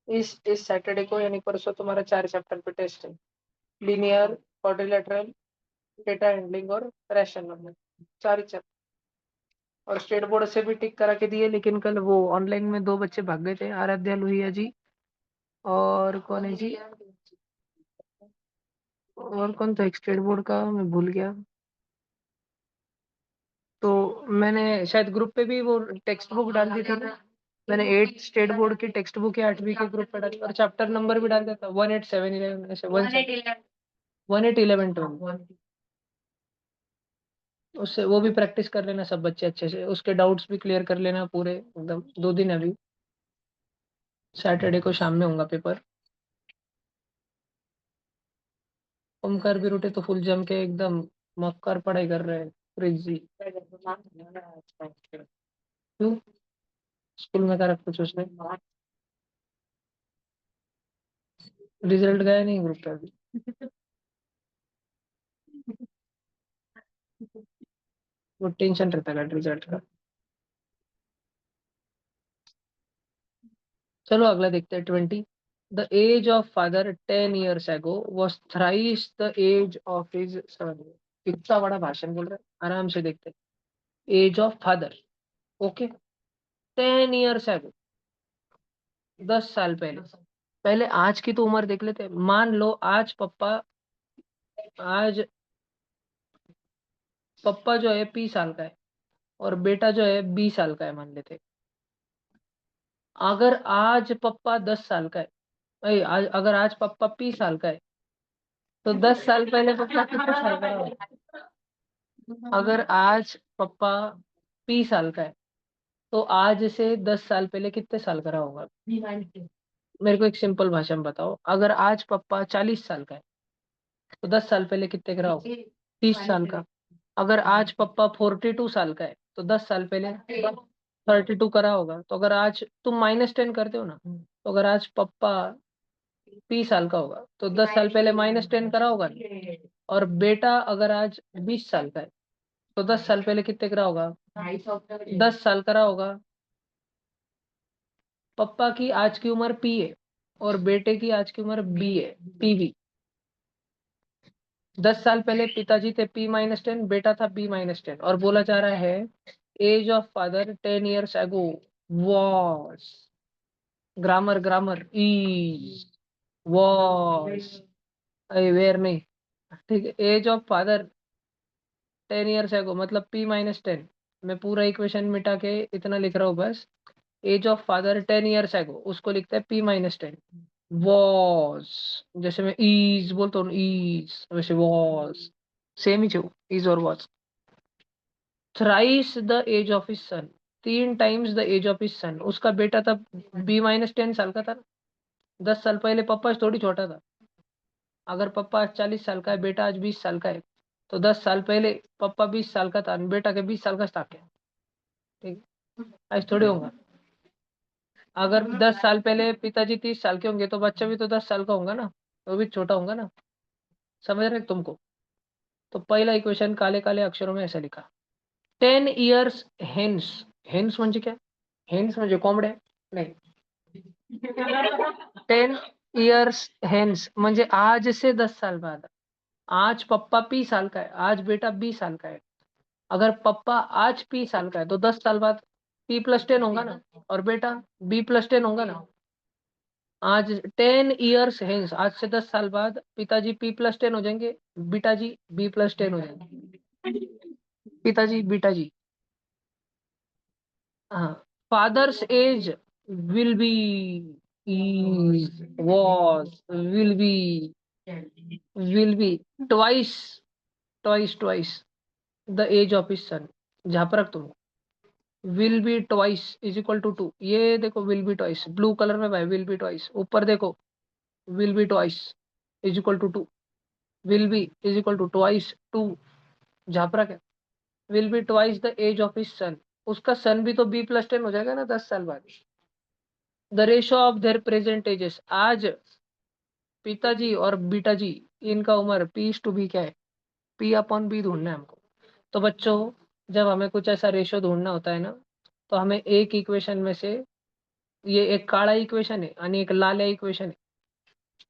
इस सैटरडे को यानी परसों तुम्हारा 4 चैप्टर पे टेस्ट है। लीनियर, क्वाड्रिलेटरल, डेटा हैंडलिंग और रैशनल नंबर, 4 चैप्टर। और स्टेट बोर्ड से भी टिक करा के दिए, लेकिन कल वो ऑनलाइन में 2 बच्चे भाग गए थे, आराध्या लोहिया जी और कौन है जी, और कौन था एक स्टेट बोर्ड का, मैं भूल गया। तो मैंने शायद ग्रुप पे भी वो टेक्स्ट बुक डाल दी थी ना, मैंने 8 स्टेट बोर्ड की टेक्स्ट बुक या 8वीं के ग्रुप पे डाली और चैप्टर नंबर भी डाल दिया था 18711 ऐसे 1811 उससे वो भी प्रैक्टिस कर लेना सब बच्चे अच्छे से, उसके डाउट्स भी क्लियर कर लेना पूरे एकदम। 2 दिन अभी, सैटरडे को शाम में होगा पेपर। ओमकार भी रूटे तो फुल जम के एकदम मक्कार पढ़ाई कर रहे हैं, क्रेजी। क्यों? स्कूल में करा कुछ उसने? रिजल्ट गया नहीं ग्रुप पे अभी? वो टेंशन रहता है रिजल्ट का। चलो अगला देखते हैं 20। The age of father 10 years ago was thrice the age of his son। कितना बड़ा भाषण बोल रहा है, आराम से देखते हैं। Age of father, okay, 10 years ago, 10 साल पहले। पहले आज की तो उम्र देख लेते हैं। मान लो आज पप्पा जो है 20 साल का है और बेटा जो है 20 साल का है, मान लेते हैं। अगर आज पप्पा 10 साल का है, अगर आज पप्पा 20 साल का है, तो 10 साल पहले पप्पा कितने साल का होगा? अगर आज पप्पा 20 साल का है, तो आज से 10 साल पहले कितने साल का रहा होगा? मेरे को एक सिंपल भाषा में बताओ, अगर आज पप्पा 40 साल का है, तो 10 साल पहले कितने का रहा होगा? 30 साल का। अगर आज पप्पा 42 साल का है, तो 10 साल पहले 32 का रहा होगा। तो अगर आज तुम -10 करते हो ना, तो अगर आज पप्पा 20 साल का होगा, तो 10 साल पहले -10 करा होगा ना? और बेटा अगर आज 20 साल का है, तो 10 साल पहले कितने का रहा होगा? 10 साल का रहा होगा। पप्पा की आज की उम्र पी है और बेटे की आज की उम्र बी है, पीवी। 10 साल पहले पिताजी थे P-10, बेटा था B-10, और बोला जा रहा है age of father 10 years ago was, grammar grammar, is, was, were नहीं, ठीक है। Age of father 10 years ago मतलब P-10। मैं पूरा इक्वेशन मिटा के इतना लिख रहा हूँ बस। Age of father 10 years ago उसको लिखते हैं P-10। वॉज, जैसे मैं इज बोलता हूँ इज, वैसे वॉज, सेम ही छो, इज और was. Thrice the age of his son, 3 times the age of his son. उसका बेटा तब B-10 साल का था ना। 10 साल पहले पप्पा से थोड़ी छोटा था। अगर पप्पा आज 40 साल का है, बेटा आज 20 साल का है, तो 10 साल पहले पप्पा 20 साल का था, बेटा के 20 साल का था क्या? ठीक है, आज थोड़ी होगा। अगर 10 साल पहले पिताजी 30 साल के होंगे, तो बच्चा भी तो 10 साल का होगा ना, वो भी छोटा होगा ना। समझ रहे तुमको? तो पहला इक्वेशन काले काले अक्षरों में ऐसा लिखा, 10 years हेन्स। हेन्स म्हणजे क्या? हेन्स म्हणजे कोंबड्या नाही। 10 years हेन्स म्हणजे आज से 10 साल बाद। आज पप्पा 20 साल का है, आज बेटा 20 साल का है। अगर पप्पा आज P साल का है, तो 10 साल बाद P+10 होगा ना, और बेटा B+10 होगा ना। आज 10 years हेन्स, आज से 10 साल बाद पिताजी P+10 हो जाएंगे, बेटाजी B+10 हो जाएंगे। पिताजी बेटाजी हाँ, father's age will be, is, was, will be twice the age of his son. जहाँ पर रख तुम will be twice is equal to 2, ये देखो will be twice blue colour में भाई, will be twice ऊपर देखो, will be twice is equal to 2, will be is equal to twice 2, जहाँ पर रखे will be twice the age of his son, उसका सन भी तो b plus 10 हो जाएगा ना 10 साल बाद. The ratio of there present ages, आज पिताजी और बीटाजी इनका उम्र p is to b क्या है, p अपॉन b ढूंढना है हमको. तो बच्चों जब हमें कुछ ऐसा रेशो ढूंढना होता है ना, तो हमें एक इक्वेशन में से, ये एक काला इक्वेशन है आणि एक लाल्या इक्वेशन है,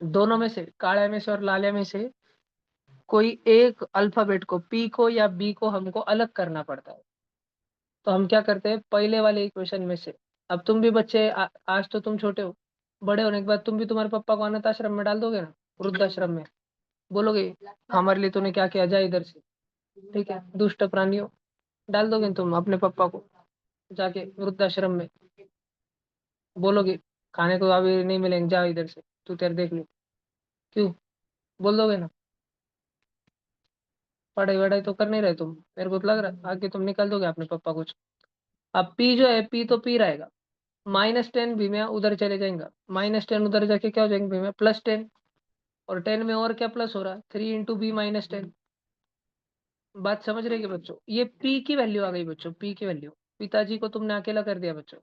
दोनों में से, काळ्या में से और लाल्या में से कोई एक अल्फाबेट को, p को या b को हमको अलग करना पड़ता है. तो हम क्या करते हैं, पहले वाले इक्वेशन में से, अब तुम भी बच्चे आज तो तुम छोटे हो, बड़े होने के बाद तुम भी तुम्हारे पापा को अनाथ आश्रम में डाल दोगे ना, वृद्धाश्रम में, बोलोगे हमारे लिए तूने क्या किया, जा इधर से, ठीक है, दुष्ट प्राणियों, डाल दोगे तुम अपने पापा को जाके वृद्धाश्रम में, बोलोगे खाने को अभी नहीं मिलेंगे, जा इधर से, तू तेरे देख लो, क्यों, बोल दोगे ना. पढ़ाई वढ़ाई तो कर नहीं रहे तुम, मेरे को तो लग रहा है आगे तुम निकाल दोगे अपने पापा कुछ. अब पी जो है, पी तो पी रहेगा, -10 भी में उधर चले जाएंगे, -10 उधर जाके क्या हो जाएंगे भी में +10, और 10 में और क्या प्लस हो रहा है, 3 इंटू बी -10. बात समझ रहे कि बच्चों, ये पी की वैल्यू आ गई बच्चों, पी की वैल्यू, पिताजी को तुमने अकेला कर दिया बच्चों,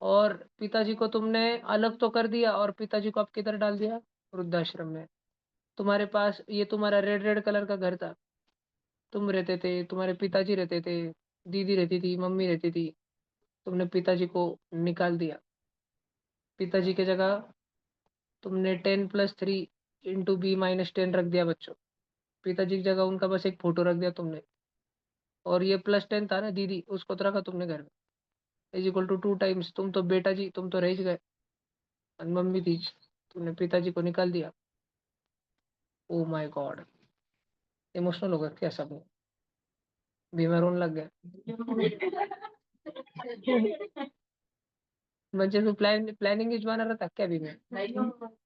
और पिताजी को तुमने अलग तो कर दिया, और पिताजी को आप किधर डाल दिया, वृद्धाश्रम में. तुम्हारे पास ये तुम्हारा रेड रेड कलर का घर था, तुम रहते थे, तुम्हारे पिताजी रहते थे, दीदी रहती थी, मम्मी रहती थी, तुमने पिताजी को निकाल दिया, पिताजी की जगह तुमने 10 + 3 इंटू बी -10 रख दिया बच्चों, पिताजी की जगह उनका बस एक फोटो रख दिया तुमने, और ये +10 था ना दीदी, उसको तो रखा तुमने घर में, इज इक्वल टू 2 टाइम्स, तुम तो बेटा जी, तुम तो रह ही गए, और मम्मी थी, तुमने पिताजी को निकाल दिया. ओ माय गॉड, इमोशनल हो गया क्या सब में, बीमार रोने लग गया. म्हणजे तू प्लॅनिंग इज बना रहा था क्या भी में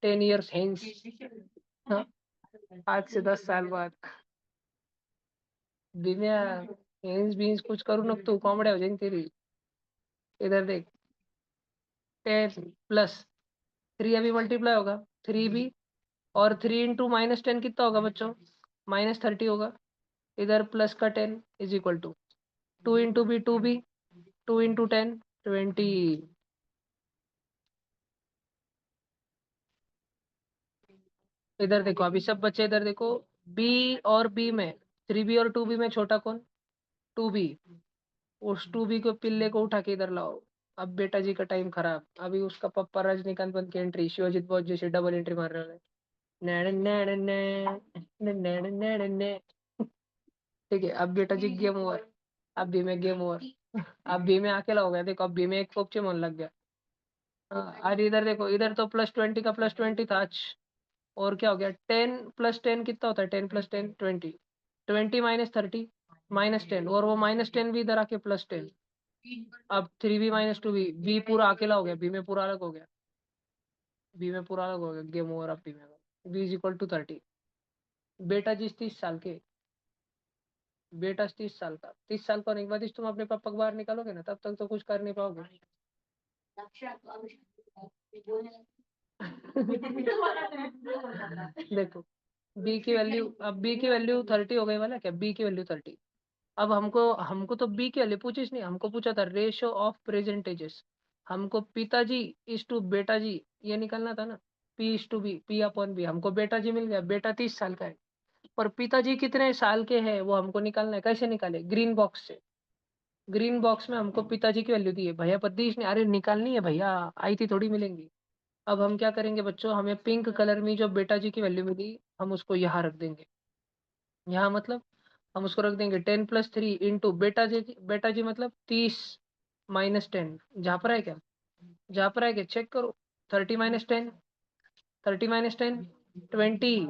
10 years hence, हाँ, आज से 10 साल बाद बिम्या हेंस बीन्स कुछ करू नको तू, कॉमेडी हो जाएंगी तेरी. इधर देख, 10 + 3 अभी मल्टीप्लाई होगा, 3 भी, और 3 इंटू -10 कितना होगा बच्चों, -30 होगा, इधर प्लस का 10 is equal to 2 into B 2 B, 2 into 10 20. इधर देखो अभी सब बच्चे, इधर देखो, बी और बी में, 3b और 2b में छोटा कौन, 2b, उस 2b को पिल्ले को उठा के इधर लाओ. अब बेटा जी का टाइम खराब, अभी उसका पप्पा रजनीकांत बन के एंट्री, शिवाजीत बॉस जैसे डबल एंट्री मार रहे हैं, नैन नैन नैन नैन नैन नैन. ठीक है, अब बेटा जी गेम ओवर, अब भी में गेम ओवर, अब भी में अकेला हो गया, देखो अब भी में एक पोपचे मन लग गया. हाँ, अरे इधर देखो, इधर तो +20 का +20 था आज, और क्या हो गया, 10 + 10 कितना होता है, 10 + 10 20, 20 -30 -10, और वो -10 भी इधर आके +10, अब 3b - 2b, बी पूरा अकेला हो गया, बी में पूरा अलग हो गया, बी में पूरा अलग हो गया, गेम ओवर. अब बी में बी इज इक्वल टू 30, बेटा जी 30 साल के, बेटा 30 साल का, 30 साल का होने के बाद तुम अपने पापा को बाहर निकालोगे ना, तब तक तो कुछ कर नहीं पाओगे. देखो बी की वैल्यू, अब बी की वैल्यू 30 हो गई वाला क्या, बी की वैल्यू 30. अब हमको हमको तो बी की वैल्यू पूछी नहीं, हमको पूछा था रेशियो ऑफ प्रेजेंटेजेस, हमको पिताजी इज टू बेटा जी ये निकालना था ना, P is to B, P upon B, हमको बेटा जी मिल गया, बेटा 30 साल का है, और पिताजी कितने साल के हैं वो हमको निकालना है. कैसे निकाले, ग्रीन बॉक्स से, ग्रीन बॉक्स में हमको पिताजी की वैल्यू दी है भैया, पद्दीश ने, अरे निकालनी है भैया, आई थी थोड़ी मिलेंगी. अब हम क्या करेंगे बच्चों, हमें पिंक कलर में जो बेटा जी की वैल्यू मिली, हम उसको यहाँ रख देंगे, यहाँ मतलब हम उसको रख देंगे 10 + 3 इंटू बेटा जी मतलब 30 -10, जहाँ पर है क्या, जहाँ पर है क्या, चेक करो, 30 - 10, 30 - 10 20,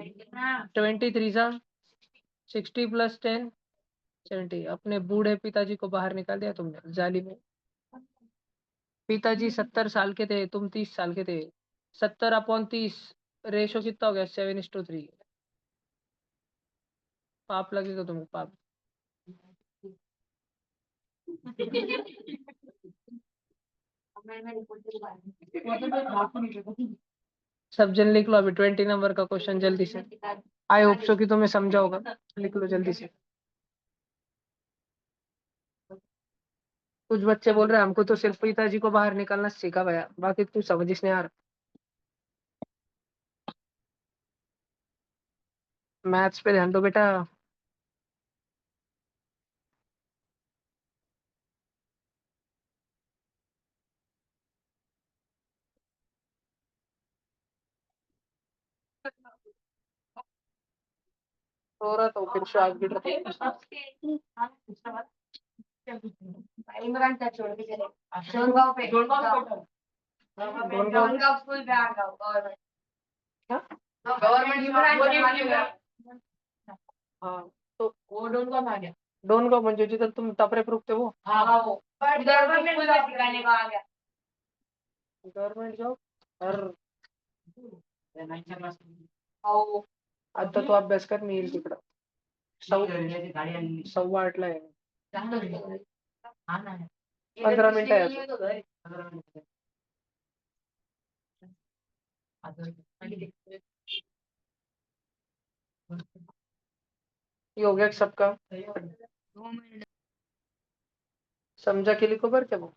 20 3 60 + 10 70। अपने बूढ़े पिताजी को बाहर निकाल दिया तुमने जाली में। पिताजी 70 साल के थे, तुम 30 साल के थे। 70/30 रेशो कितना हो गया? 7:3। पाप लगेगा तुमको, पाप। सब जन लिख लो अभी 20 नंबर का क्वेश्चन जल्दी से। आई होप सो कि तुम्हें समझा होगा। लिख लो जल्दी से। कुछ बच्चे बोल रहे हैं हमको तो सिर्फ पिताजी को बाहर निकालना सीखा गया, बाकी तू समझ नहीं आ रहा। मैथ्स पे ध्यान दो बेटा। हो रहा तो फिर श्वास गिर रहा इमरान का छोड़ के चले जोनगांव पे जोनगांव स्कूल पे आ गया गवर्नमेंट हाँ तो वो डोनगांव आ गया डोन का म्हणजे जिथं तुम टपरे प्रूफते वो हाँ वो गवर्नमेंट स्कूल में सिखाने को आ गया गवर्नमेंट जॉब। और हो आता तो अभ्यास कर, मी येईल तिकडं 8:15 आहे. 15 मिनिटं आहे अजून. ये हो गया सबका? समझा के लिखो बर क्या वो।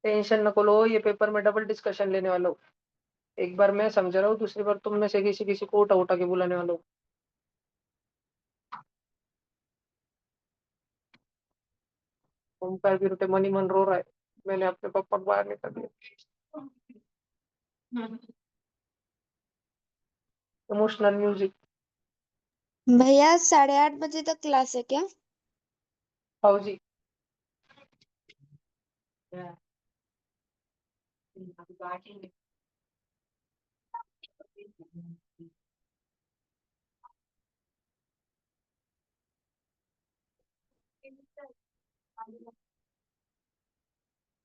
टेंशन नको लो, ये पेपर में डबल डिस्कशन लेने वाला हूँ। एक बार मैं समझ रहा हूँ, दूसरी बार तुम में से किसी किसी को उठा उठा के बुलाने वाला हूँ। ओमकार भी रुटे मनी मन रो रहा है, मैंने अपने पापा को बाहर निकाल दिया। Emotional music. भैया 8:30 बजे तक क्लास है क्या? हाँ जी।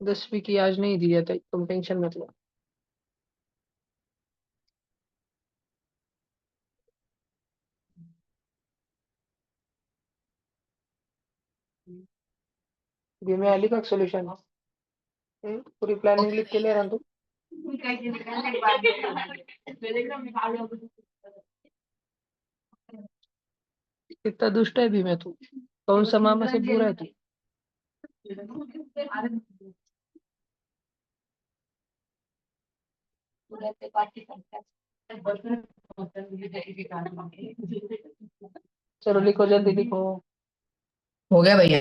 दसवीं की आज नहीं दी जाता, तुम टेंशन मत लो। ये मैं आली का सोल्यूशन पूरी प्लानिंग लिख के ले रहा हूँ। कितना दुष्ट है भी मैं, तू कौन सा मामा से बुरा है तू। चलो लिखो जल्दी लिखो। हो गया भैया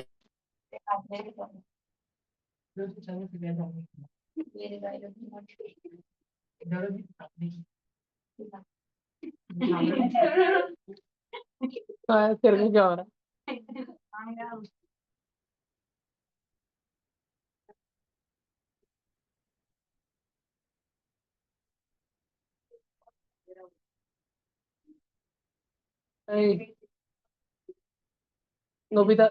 फिर भी क्या हो रहा है। नोबिता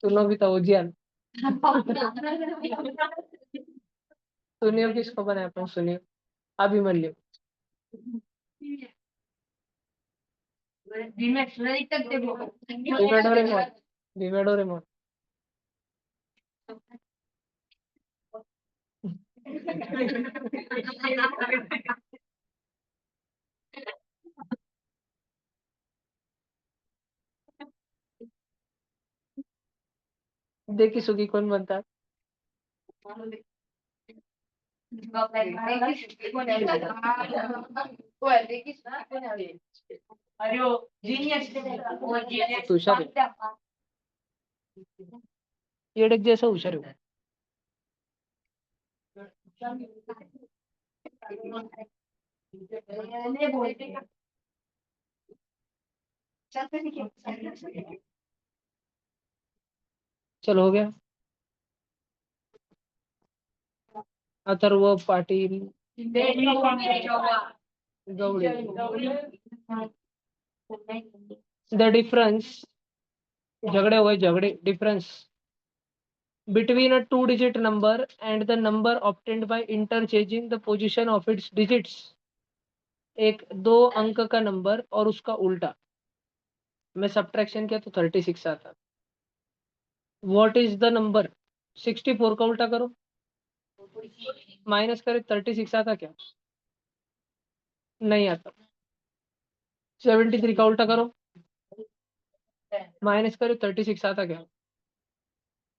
तू नोबिता हो जियान। सुनियो किसको बनाया अपन, सुनियो अभिमन्यु। Bhima Doraemon, Bhima Doraemon. देखी सुगी कौन बनता। तुषार है। येडक जैसा हुशार है। चलो हो गया। अथर्व पाटिल गौड़ी। द डिफरेंस, झगड़े हुए झगड़े, difference between a two-digit number and the number obtained by interchanging the position of its digits। एक 2 अंक का नंबर और उसका उल्टा, मैं सब्ट्रैक्शन किया तो 36 आता। What is the number? 64 का उल्टा करो, माइनस करे 36 आता क्या? नहीं आता। 73 का उल्टा करो, माइनस करे 36 आता क्या?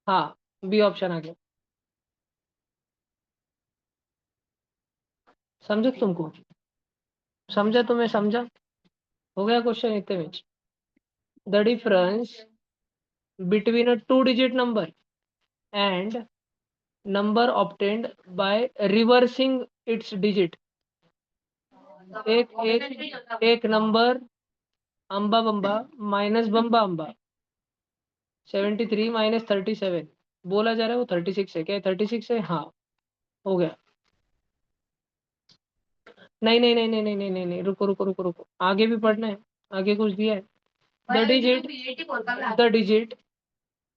हाँ, बी ऑप्शन आ गया। समझो तुमको? समझा तुम्हें? समझा? हो गया क्वेश्चन इतने में। The difference between a two-digit number and number obtained by reversing its digit। एक नंबर अंबा बम्बा माइनस बम्बा अंबा, 73 माइनस 37, बोला जा रहा है वो 36 है। क्या 36 है? हाँ, हो गया। नहीं नहीं नहीं नहीं नहीं नहीं नहीं नहीं, रुको रुको रुको रुको, आगे भी पढ़ना है, आगे कुछ दिया है। The digit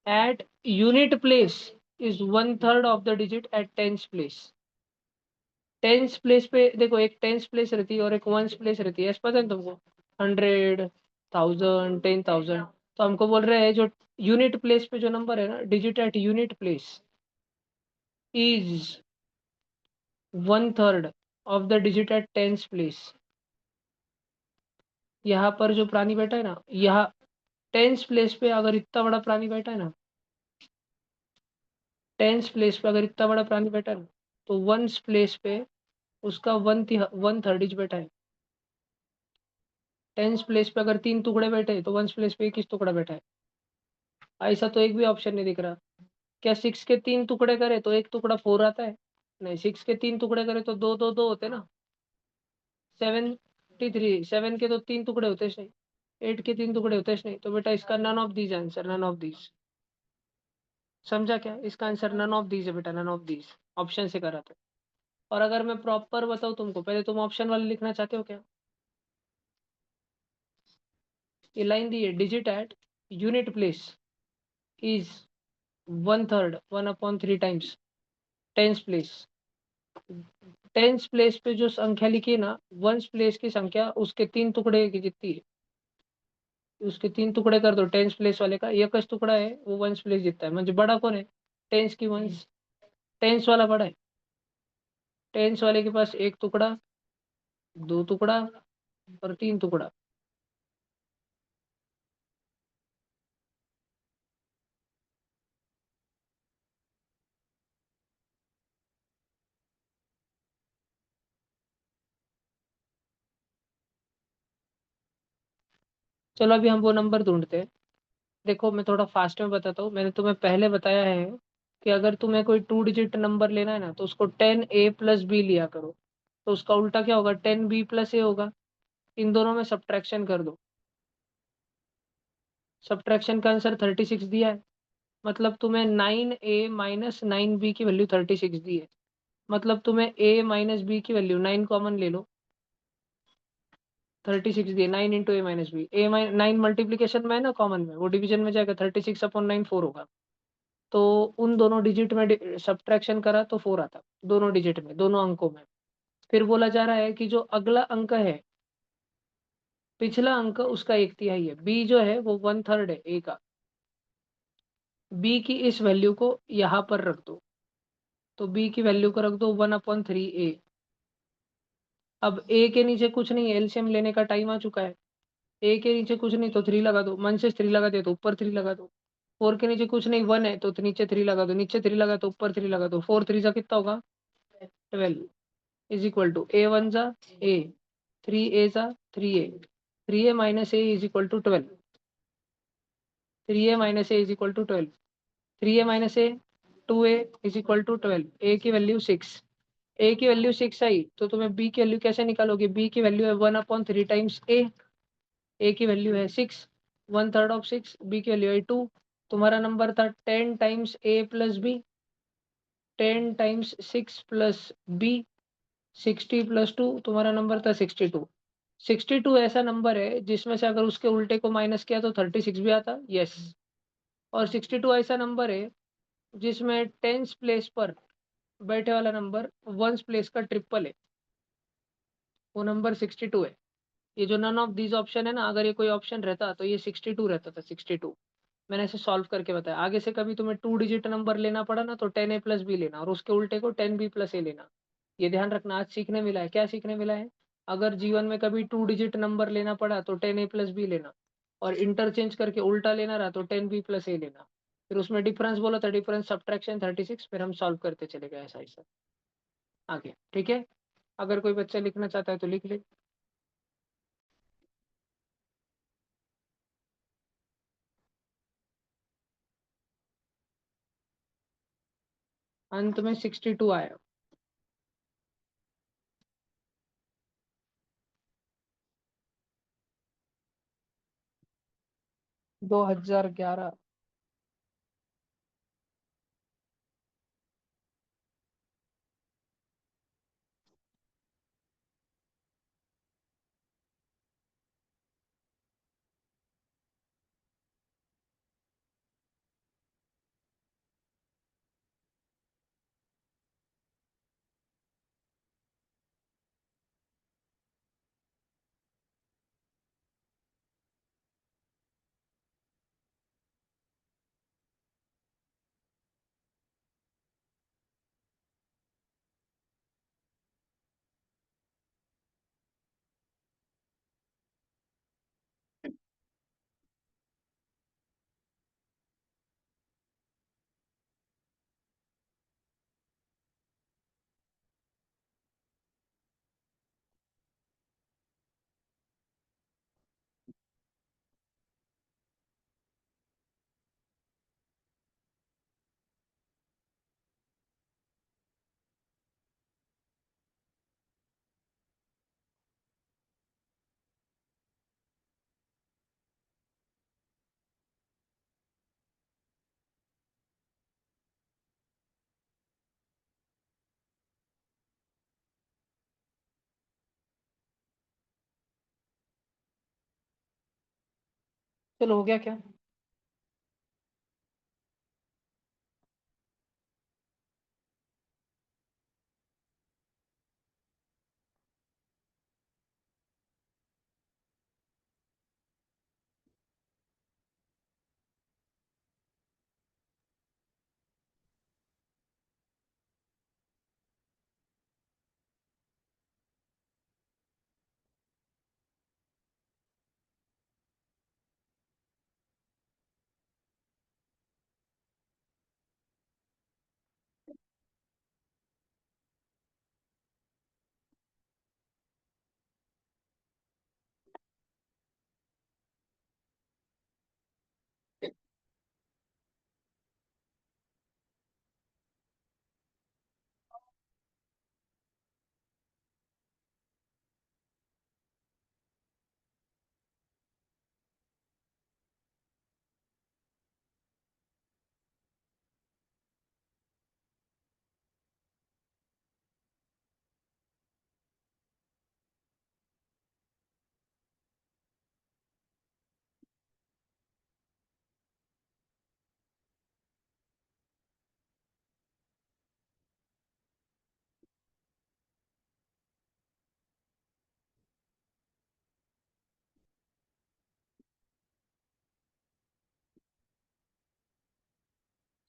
at unit place is 1/3 of the digit at tens place। Tense place पे देखो, एक टेंस प्लेस रहती है और एक वंस प्लेस रहती है, पता है तुमको? 100, 1000, 10,000। तो हमको बोल रहे हैं जो यूनिट प्लेस पे जो नंबर है ना, digit at unit place is 1/3 of the digit at tens place. यहाँ पर जो प्राणी बैठा है ना, यहाँ टेंस प्लेस पे अगर इतना बड़ा प्राणी बैठा है ना, टेंस प्लेस पे अगर इतना बड़ा प्राणी बैठा है ना, तो वंस प्लेस पे उसका 1/3 बैठा है। टेंस प्लेस पे अगर 3 टुकड़े बैठे तो वंस प्लेस पे 21 टुकड़ा बैठा है। ऐसा तो एक भी ऑप्शन नहीं दिख रहा। क्या 6 के 3 टुकड़े करे तो एक टुकड़ा 4 आता है? नहीं, 6 के 3 टुकड़े करे तो 2 2 2 होते ना। 73, 7 के तो 3 टुकड़े होते नहीं, 8 के 3 टुकड़े होते नहीं। तो बेटा इसका none of these answer, none of these. समझा क्या? इसका आंसर नन ऑफ दीज है बेटा, नन ऑफ दीज। ऑप्शन से करा था। और अगर मैं प्रॉपर बताऊं तुमको, पहले तुम ऑप्शन वाले लिखना चाहते हो क्या? ये लाइन दी है, digit at unit place is 1/3, 1/3 times tens place. Tens place पे जो संख्या लिखी है ना, वंस प्लेस की संख्या उसके 3 टुकड़े की जितनी है, उसके 3 टुकड़े कर दो टेंस प्लेस वाले का। एक टुकड़ा है वो वंस प्लेस जितना है, म्हणजे बड़ा कौन है? टेंस की वंस, टेंस वाला बड़ा है। टेंस वाले के पास 1 टुकड़ा, 2 टुकड़ा और 3 टुकड़ा। चलो अभी हम वो नंबर ढूंढते हैं। देखो मैं थोड़ा फास्ट में बताता हूँ। मैंने तुम्हें पहले बताया है कि अगर तुम्हें कोई 2 डिजिट नंबर लेना है ना, तो उसको 10a प्लस बी लिया करो। तो उसका उल्टा क्या होगा? 10b प्लस ए होगा। इन दोनों में सब्ट्रैक्शन कर दो। सब्ट्रैक्शन का आंसर 36 दिया है। मतलब तुम्हें 9a माइनस 9b की वैल्यू 36 दी है। मतलब तुम्हें a माइनस बी की वैल्यू 9 कॉमन ले लो, 36 दी है। 9 इंटू ए माइनस बी, 9 मल्टीप्लीकेशन में है ना, कॉमन में, वो डिवीजन में जाएगा। 36/9 4 होगा। तो उन दोनों डिजिट में सब्ट्रैक्शन करा तो 4 आता, दोनों डिजिट में, दोनों अंकों में। फिर बोला जा रहा है कि जो अगला अंक है, पिछला अंक उसका 1/3 है। बी जो है वो 1/3 है ए का। बी की इस वैल्यू को यहाँ पर रख दो। तो बी की वैल्यू को रख दो 1/3a। अब ए के नीचे कुछ नहीं है, एलसीएम लेने का टाइम आ चुका है। ए के नीचे कुछ नहीं तो 3 लगा दो, मन से 3 लगा दे तो ऊपर 3 लगा दो। 4 के नीचे कुछ नहीं, 1 है तो नीचे 3 लगा दो, नीचे 3 लगा तो ऊपर 3 लगा दो। 4 3 जा कितना होगा? 12 इज इक्वल टू ए 1 जा ए, 3a जा 3a, 3a minus A is equal to 12, 3a minus A is equal to 12, 3a minus A 2a is equal to 12। A की वैल्यू 6, ए की वैल्यू 6 आई तो तुम्हें बी की वैल्यू कैसे निकालोगे? बी की वैल्यू है 1/3 टाइम्स ए। ए की वैल्यू है 6, 1/3 ऑफ 6, बी की वैल्यू है 2, तुम्हारा नंबर था 10 times A plus B, 10 times 6 plus B, 60 plus 2, तुम्हारा नंबर था 62। 62 ऐसा नंबर है जिसमें से अगर उसके उल्टे को माइनस किया तो 36 भी आता, यस। और 62 ऐसा नंबर है जिसमें टेंस प्लेस पर बैठे वाला नंबर वंस प्लेस का ट्रिपल है, वो नंबर 62 है। ये जो नन ऑफ दीज ऑप्शन है ना, अगर ये कोई ऑप्शन रहता तो ये 62 रहता था, 62। मैंने ऐसे सॉल्व करके बताया। आगे से कभी तुम्हें 2 डिजिट नंबर लेना पड़ा ना तो 10 ए प्लस बी लेना और उसके उल्टे को 10 बी प्लस ए लेना। ये ध्यान रखना, आज सीखने मिला है। क्या सीखने मिला है? अगर जीवन में कभी 2 डिजिट नंबर लेना पड़ा तो 10 ए प्लस बी लेना, और इंटरचेंज करके उल्टा लेना रहा तो 10 बी प्लस ए लेना। फिर उसमें डिफरेंस बोला था, डिफरेंस सब्ट्रैक्शन 36, फिर हम सॉल्व करते चले गए ऐसा ऐसा आगे। ठीक है, अगर कोई बच्चा लिखना चाहता है तो लिख ले। अंत में 62 आया। 2011। चलो, हो गया क्या?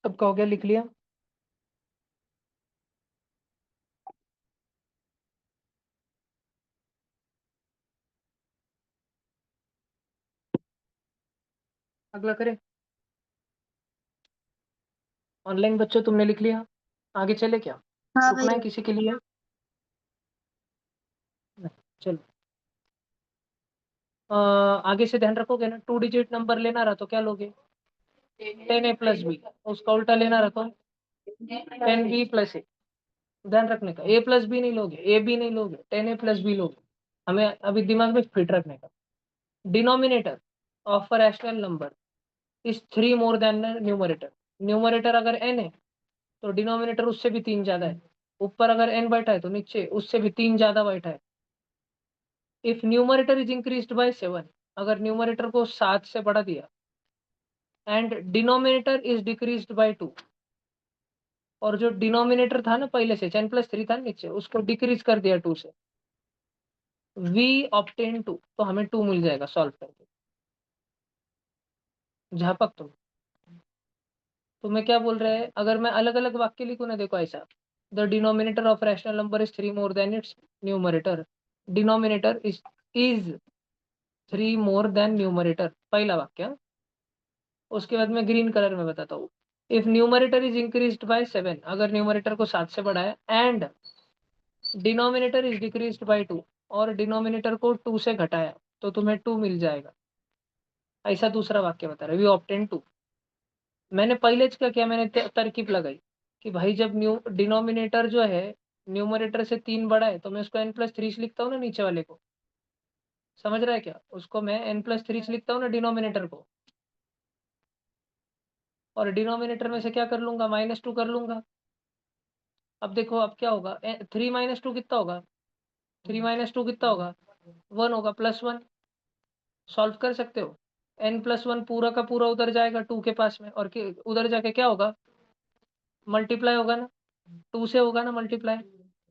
सबका हो गया, लिख लिया? अगला करें। ऑनलाइन बच्चों, तुमने लिख लिया? आगे चले क्या? हाँ रुकना है भैया। किसी के लिए? नहीं, चलो। आगे से ध्यान रखोगे ना, 2 डिजिट नंबर लेना रहा तो क्या लोगे? 10 ए प्लस बी। उसका उल्टा लेना रहा तो 10 बी प्लस ए। ध्यान रखने का, ए प्लस बी नहीं लोगे, ए बी नहीं लोगे, 10 ए प्लस बी लोगे। हमें अभी दिमाग में फिट रखने का। Denominator of a rational number is 3 more than numerator. Numerator अगर n है तो डिनोमिनेटर उससे भी 3 ज्यादा है, ऊपर अगर n बैठा है तो नीचे उससे भी 3 ज्यादा बैठा है। If numerator is increased by 7, अगर न्यूमरेटर को 7 से बढ़ा दिया, and denominator is decreased bye 2, और जो डिनोमिनेटर था ना पहले से 10+3 था नीचे, उसको डिक्रीज कर दिया 2 से, वी ऑब्टेन 2, तो हमें 2 मिल जाएगा सॉल्व करके। झापक तुम्हें क्या बोल रहे हैं? अगर मैं अलग अलग वाक्य लिखूं ना, देखो ऐसा, the denominator of rational number is 3 more than it's numerator. Denominator is 3 more than numerator, पहला वाक्य। उसके बाद मैं ग्रीन कलर में बताता हूँ। If numerator is increased by 7, अगर न्यूमरेटर को 7 से बढ़ाया, and denominator is decreased bye 2, और डिनोमिनेटर को 2 से घटाया, तो तुम्हें 2 मिल जाएगा। ऐसा दूसरा वाक्य बता रहा है, वी ऑब्टेन 2। मैंने पहले क्या किया, मैंने तरकीब लगाई कि भाई जब डिनोमिनेटर जो है न्यूमरेटर से 3 बड़ा है, तो मैं उसको n+3 से लिखता हूँ ना, नीचे वाले को। समझ रहा है क्या? उसको मैं n+3 से लिखता हूँ ना डिनोमिनेटर को, और डिनोमिनेटर में से क्या कर लूंगा, -2 कर लूंगा। अब देखो अब क्या होगा, 3 - 2 कितना होगा, 3 - 2 कितना होगा, 1 होगा, +1। सॉल्व कर सकते हो। n+1 पूरा का पूरा उधर जाएगा 2 के पास में, और उधर जाके क्या होगा, मल्टीप्लाई होगा ना, 2 से होगा ना मल्टीप्लाई,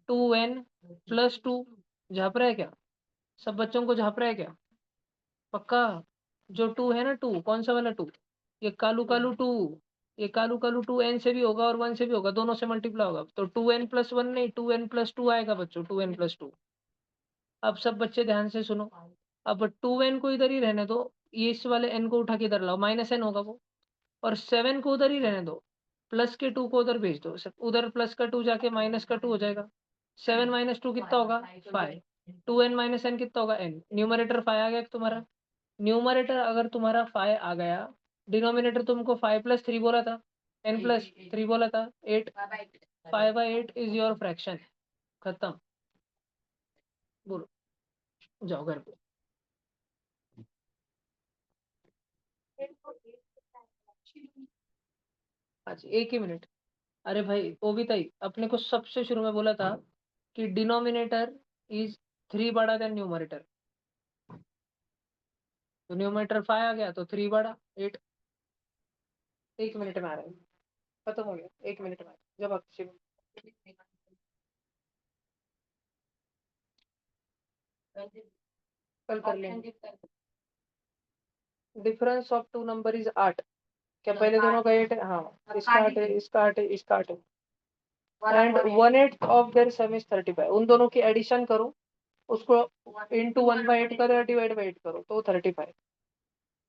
2n+2। झाप रहा है क्या? सब बच्चों को झाप रहा है क्या? पक्का? जो 2 है ना, 2 कौन सा वाला 2, ये कालू कालू 2, ये कालू कालू 2 n से भी होगा और 1 से भी होगा, दोनों से मल्टीप्लाई होगा, तो 2n+1 नहीं, 2n+2 आएगा बच्चों, 2n+2। अब सब बच्चे ध्यान से सुनो, अब 2n को इधर ही रहने दो, ये इस वाले n को उठा के इधर लाओ, -n होगा वो, और 7 को उधर ही रहने दो, प्लस के 2 को उधर भेज दो, उधर प्लस का 2 जाके माइनस का 2 हो जाएगा। 7 - 2 कितना होगा, 5। 2n - n कितना होगा, n। न्यूमरेटर 5 आ गया तुम्हारा। न्यूमरेटर अगर तुम्हारा 5 आ गया, डिनोमिनेटर तुमको 5+3 बोला था, n+3 बोला था, 8। 5/8 इज योर फ्रैक्शन। खत्म। बोलो, जाओ घर पे। अच्छा, एक ही मिनट। अरे भाई वो भी ताई, अपने को सबसे शुरू में बोला था कि डिनोमिनेटर इज 3 बड़ा देन न्यूमरेटर, तो न्यूमरेटर 5 आ गया तो 3 बड़ा 8। एक मिनट में आ रहा है, खत्म हो गया, एक मिनट में जब आप कल कर लेंगे। Difference of 2 number is 8। क्या पहले दोनों का 8 है? हाँ, इसका 8 है, इसका 8 है, इसका 8 है। And 1/8 of their some is 35। उन दोनों की एडिशन करो, उसको इंटू 1/8 करो या डिवाइड बाई 8 करो तो 35।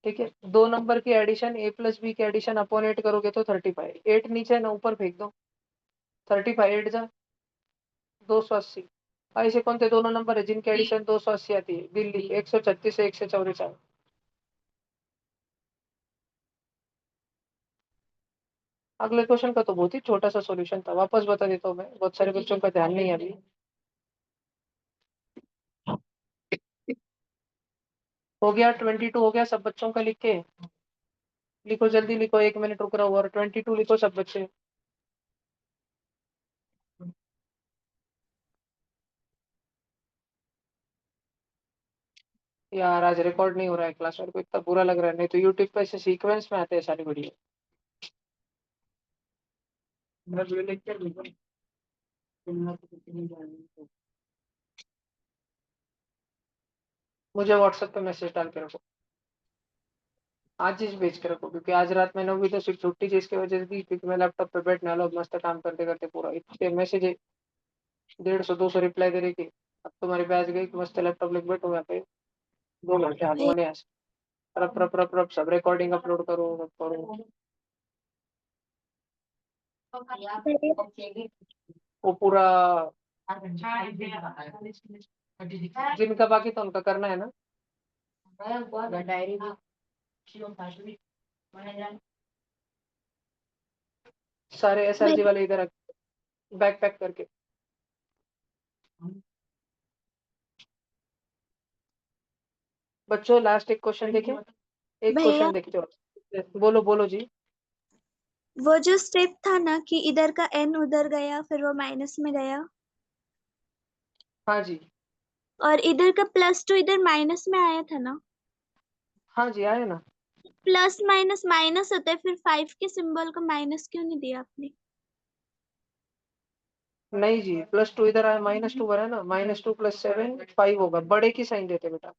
ठीक है, दो नंबर की एडिशन a+b की एडिशन अपॉन 8 करोगे तो 35। 8 नीचे ना ऊपर फेंक दो, 35 8 जा 280। ऐसे कौन से दोनों नंबर है जिनकी एडिशन 280 आती है? दिल्ली 136 से 144। अगले क्वेश्चन का तो बहुत ही छोटा सा सॉल्यूशन था, वापस बता देता हूँ मैं, बहुत सारे बच्चों का ध्यान नहीं है अभी। हो गया 22 हो गया सब बच्चों का, लिख के लिखो, जल्दी लिखो, 1 मिनट रुक रहा हूँ, और 22 लिखो सब बच्चे। यार आज रिकॉर्ड नहीं हो रहा है क्लास, मेरे को इतना बुरा लग रहा है, नहीं तो यूट्यूब पे ऐसे सीक्वेंस में आते हैं सारी वीडियो। मुझे व्हाट्सएप पे मैसेज डाल के रखो, आज ही भेज के रखो, क्योंकि आज रात मैंने भी तो सिर्फ छुट्टी जिसकी वजह से दी, क्योंकि मैं लैपटॉप पे बैठने वाला हूँ, मस्त काम करते करते पूरा इतने मैसेज 150-200 रिप्लाई दे रही थी। अब तुम्हारी बैच गई, मस्त लैपटॉप लेके बैठो यहाँ पे, 2 घंटे हाथ में नहीं, रप रप रप रप सब रिकॉर्डिंग अपलोड करो, करो। वो पूरा जिनका बाकी था उनका करना है ना। डायरी सारे SRG वाले इधर बैक पैक करके। बच्चों लास्ट एक क्वेश्चन देखें, एक भैया क्वेश्चन देखते हो। बोलो बोलो जी। वो जो स्टेप था ना कि इधर का n उधर गया फिर वो माइनस में गया हाँ जी, और इधर का +2 इधर माइनस में आया था ना। हाँ जी आए ना। प्लस माइनस माइनस होता है, फिर 5 के सिंबल को माइनस क्यों नहीं दिया आपने? नहीं जी, +2 इधर आया, -2 बना है ना, -2 + 7 5 होगा। बड़े की साइन देते बेटा,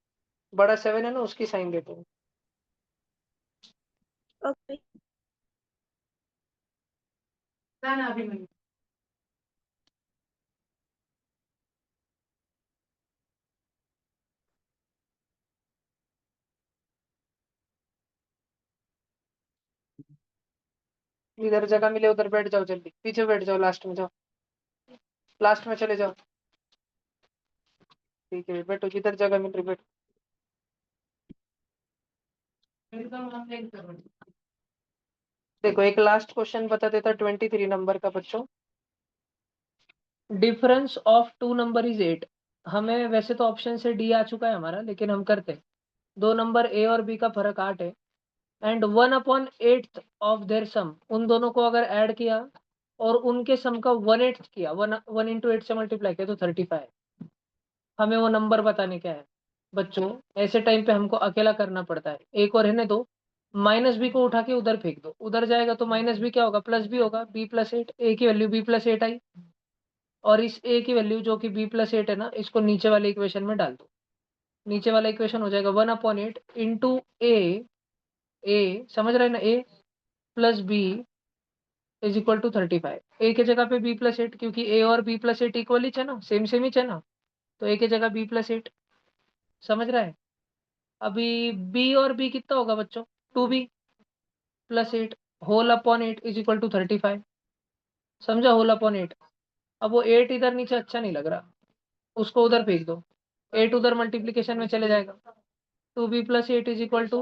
बड़ा 7 है ना उसकी साइन देते हैं। ओके। ना अभी नहीं। इधर जगह मिले उधर बैठ जाओ, जल्दी पीछे बैठ जाओ, लास्ट में जाओ, लास्ट में चले जाओ। ठीक है बैठो, जिधर जगह मिल रही बैठो। देखो एक लास्ट क्वेश्चन बता देता 23 नंबर का बच्चों। Difference of two number is 8। हमें वैसे तो ऑप्शन से डी आ चुका है हमारा, लेकिन हम करते हैं। दो नंबर ए और बी का फर्क 8 है एंड 1/8 ऑफ देयर सम, उन दोनों को अगर ऐड किया और उनके सम का 1/8 किया, 1 × 8 से मल्टीप्लाई किया तो 35। हमें वो नंबर बताने क्या है बच्चों। ऐसे टाइम पे हमको अकेला करना पड़ता है। एक और रहने दो, माइनस बी को उठा के उधर फेंक दो, उधर जाएगा तो माइनस बी क्या होगा, प्लस बी होगा। b+8, ए की वैल्यू b+8 आई, और इस ए की वैल्यू जो कि b+8 है ना, इसको नीचे वाले इक्वेशन में डाल दो। नीचे वाला इक्वेशन हो जाएगा 1/8 इंटू ए समझ रहे हैं ना, A plus B is equal to 35। A के जगह पे b+8, क्योंकि ए और b+8 इक्वल ही है ना, सेम सेम ही है ना, तो ए के जगह b+8। समझ रहा है। अभी बी और बी कितना होगा बच्चों, 2b+8 whole upon 8 is equal to 35। समझा, होल अपॉन 8। अब वो 8 इधर नीचे अच्छा नहीं लग रहा, उसको उधर फेंक दो, 8 उधर मल्टीप्लीकेशन में चले जाएगा। 2b+8 is equal to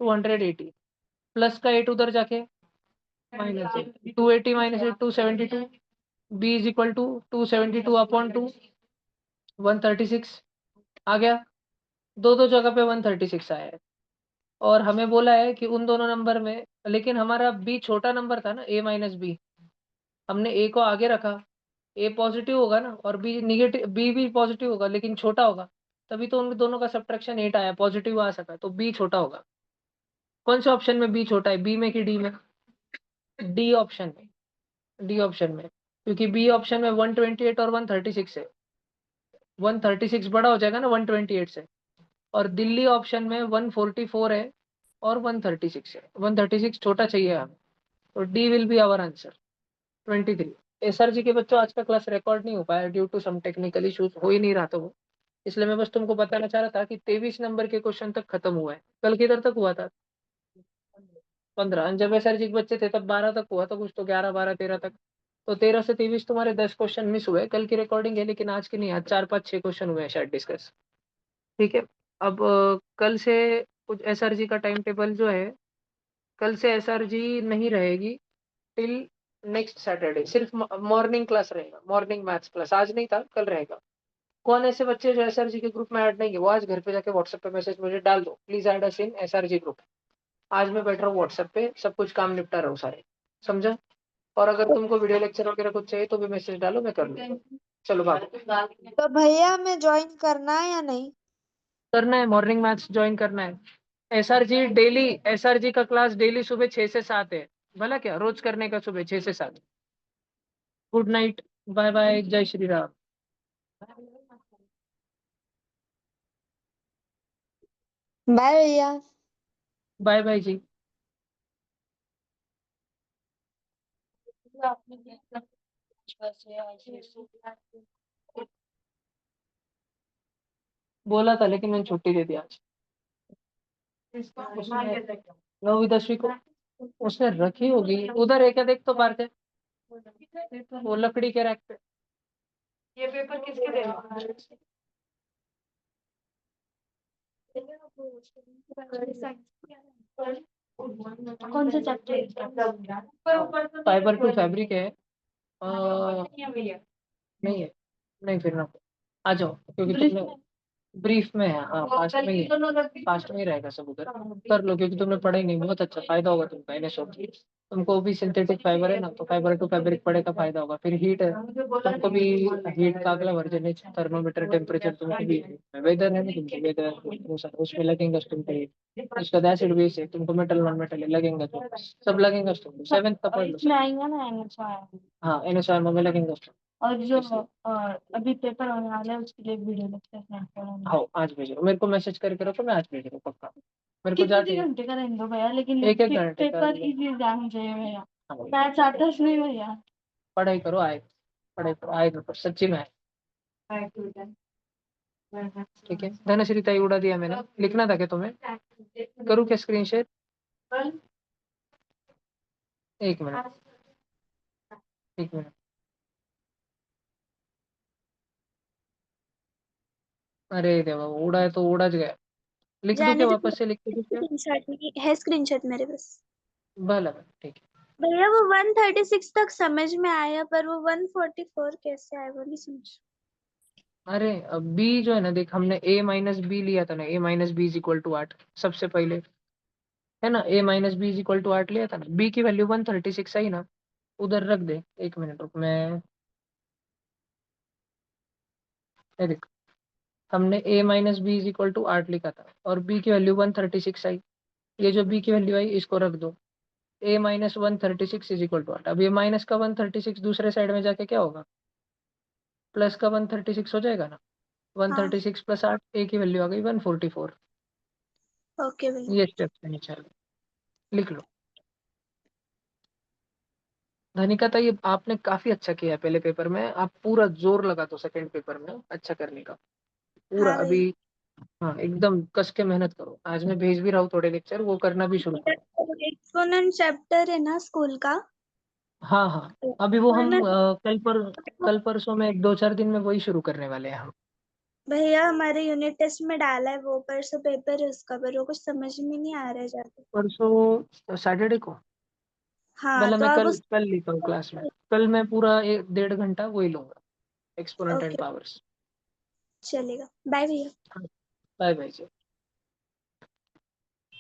280, plus का 8 उधर जाके minus 280 - 8 272, b is equal to 272 upon 2 136 आ गया। दो दो जगह पे 136 आया है। और हमें बोला है कि उन दोनों नंबर में, लेकिन हमारा b छोटा नंबर था ना, a - b, हमने a को आगे रखा। a पॉजिटिव होगा ना और b निगेटिव, b भी पॉजिटिव होगा लेकिन छोटा होगा, तभी तो उन दोनों का सब्ट्रैक्शन 8 आया, पॉजिटिव आ सका, तो b छोटा होगा। कौन से ऑप्शन में b छोटा है, b में कि d में? डी ऑप्शन में, डी ऑप्शन में, क्योंकि बी ऑप्शन में 128 और 136 है। 136 बड़ा हो जाएगा ना 128 से, और दिल्ली ऑप्शन में 144 है और 136 है। 136 छोटा चाहिए हमें, तो D will be our answer 23। SR ji के बच्चों आज का क्लास रिकॉर्ड नहीं हो पाया due to some technical issues, हो ही नहीं रहा था वो, इसलिए मैं बस तुमको बताना चाह रहा था कि 23 नंबर के क्वेश्चन तक खत्म हुआ है। कल किधर तक हुआ था, 15। जब एसआर जी के बच्चे थे तब 12 तक हुआ था कुछ, तो 11 12 13 तक, तो 13 से 23 तुम्हारे 10 क्वेश्चन मिस हुए। कल की रिकॉर्डिंग है लेकिन आज की नहीं, आज 4 5 6 क्वेश्चन हुए हैं शायद डिस्कस। ठीक है। अब कल से कुछ एसआरजी का टाइम टेबल जो है, कल से एसआरजी नहीं रहेगी टिल नेक्स्ट सैटरडे, सिर्फ मॉर्निंग क्लास रहेगा, मॉर्निंग मैथ्स क्लास। आज नहीं था, कल रहेगा। कौन ऐसे बच्चे जो एसआरजी के ग्रुप में ऐड नहीं है, वो आज घर पे जाके व्हाट्सएप पे मैसेज मुझे डाल दो, please add us in SRG group. आज मैं बैठ रहा हूँ व्हाट्सएप पे, सब कुछ काम निपटा रहा हूँ सारे, समझा। और अगर तुमको वीडियो लेक्चर वगैरह कुछ चाहिए तो भी मैसेज डालो, मैं कर लूँगा। चलो बात तो भैया हमें ज्वाइन करना है या नहीं? करना है, मॉर्निंग मैथ्स ज्वाइन करना है। एसआरजी डेली, एसआरजी का क्लास डेली सुबह 6 से 7 है, भला क्या रोज करने का, सुबह 6 से 7। गुड नाइट, बाय बाय, जय श्री राम। बाय भैया। बाय बाय जी। बोला था लेकिन मैंने छुट्टी दे दी आज। उसने 9वीं 10वीं को उसने रखी होगी उधर, एक देख तो पार्क है वो लकड़ी के रैक पे। ये पेपर किसके देना? कौन सा चैप्टर? फाइबर टू फैब्रिक है। नहीं है, नहीं फिर ना, आ जाओ क्योंकि तुमने ब्रीफ में है, हाँ फास्ट में ही है, फास्ट में ही रहेगा सब उधर। कर लो क्योंकि तुमने पढ़ा ही नहीं, बहुत अच्छा फायदा होगा तुमको NSO। तुमको भी सिंथेटिक फाइबर है ना, तो फाइबर टू फैब्रिक पढ़े का फायदा होगा। फिर हीट है, तुमको भी हीट का अगला वर्जन है थर्मोमीटर टेम्परेचर, तुमको भी वेदर है ना, तुमको वेदर उसमें लगेंगे तुमको। उसका एसिड बेस है, तुमको मेटल नॉन मेटल लगेंगे, तो सब लगेंगे तुमको। 7th का पढ़ लो। इसमें आएगा ना NSO हाँ NSO में लगेंगे। और जो इसलिए। अभी पेपर होने वाला है उसके लिए वीडियो लेक्चर सेंड करेंगे। हाँ आज भेजो, मेरे को मैसेज करके रखो, मैं आज भेज रहा हूँ पक्का। मेरे को कितने जाते हैं घंटे का रहने दो भैया, लेकिन एक घंटे का। पेपर इजी जाना चाहिए भैया। हाँ, मैथ्स आता है नहीं भैया? पढ़ाई करो, आए पढ़ाई करो, आएगा पर सच्ची में आए। ठीक है, धनश्री ताई उड़ा दिया मैंने, लिखना था क्या तुम्हें? करूँ क्या स्क्रीन शेयर? एक मिनट, एक मिनट। अरे देवा, उड़ा है तो उड़ा गया। लिख दूं जाने क्या, दो, वापस से लिख के दूं क्या? स्क्रीनशॉट नहीं है, स्क्रीनशॉट मेरे पास। भला भला, ठीक है। भैया वो 136 तक समझ में आया, पर वो 144 कैसे आया वो नहीं समझ। अरे अब बी जो है ना, देख हमने a माइनस बी लिया था ना, a minus B is equal to 8 सबसे पहले, है ना। a minus B is equal to 8 लिया था ना, b की वैल्यू 136 आई ना, उधर रख दे। एक मिनट रुक, मैं ये देख, हमने a minus B is equal to 8 लिखा था और b की वैल्यू 136 आई। ये जो b की वैल्यू आई इसको रख दो। a minus 136 is equal to 8। अब ये माइनस का 136 दूसरे साइड में जाके क्या होगा, प्लस का 136 हो जाएगा ना। हाँ 136 प्लस 8, a की वैल्यू आ गई 144। ओके भैया। ये स्टेप्स है, नीचे लिख लो। धनिका था, ये आपने काफी अच्छा किया है पहले पेपर में, आप पूरा जोर लगा दो सेकंड पेपर में अच्छा करने का, पूरा हाँ अभी। भैया। हाँ एकदम कस के मेहनत करो, आज मैं भेज भी रहा हूँ थोड़े लेक्चर, वो करना भी शुरू करो। एक्सपोनेंट चैप्टर है ना स्कूल का, हाँ हाँ, तो अभी वो हम उसमें कल परसों में 2-4 दिन में वही शुरू करने वाले हैं हम। भैया हमारे यूनिट टेस्ट में डाला है वो, परसों पेपर है उसका, पर वो कुछ समझ में नहीं आ रहा है जाके। परसों सैटरडे को, हाँ भला तो मैं आप कल उस कल लेता हूँ क्लास में। कल मैं पूरा 1-1.5 घंटा वही लूंगा, एक्सपोनेंट एंड ओके पावर्स। चलेगा। बाय भैया। बाय बाय जी।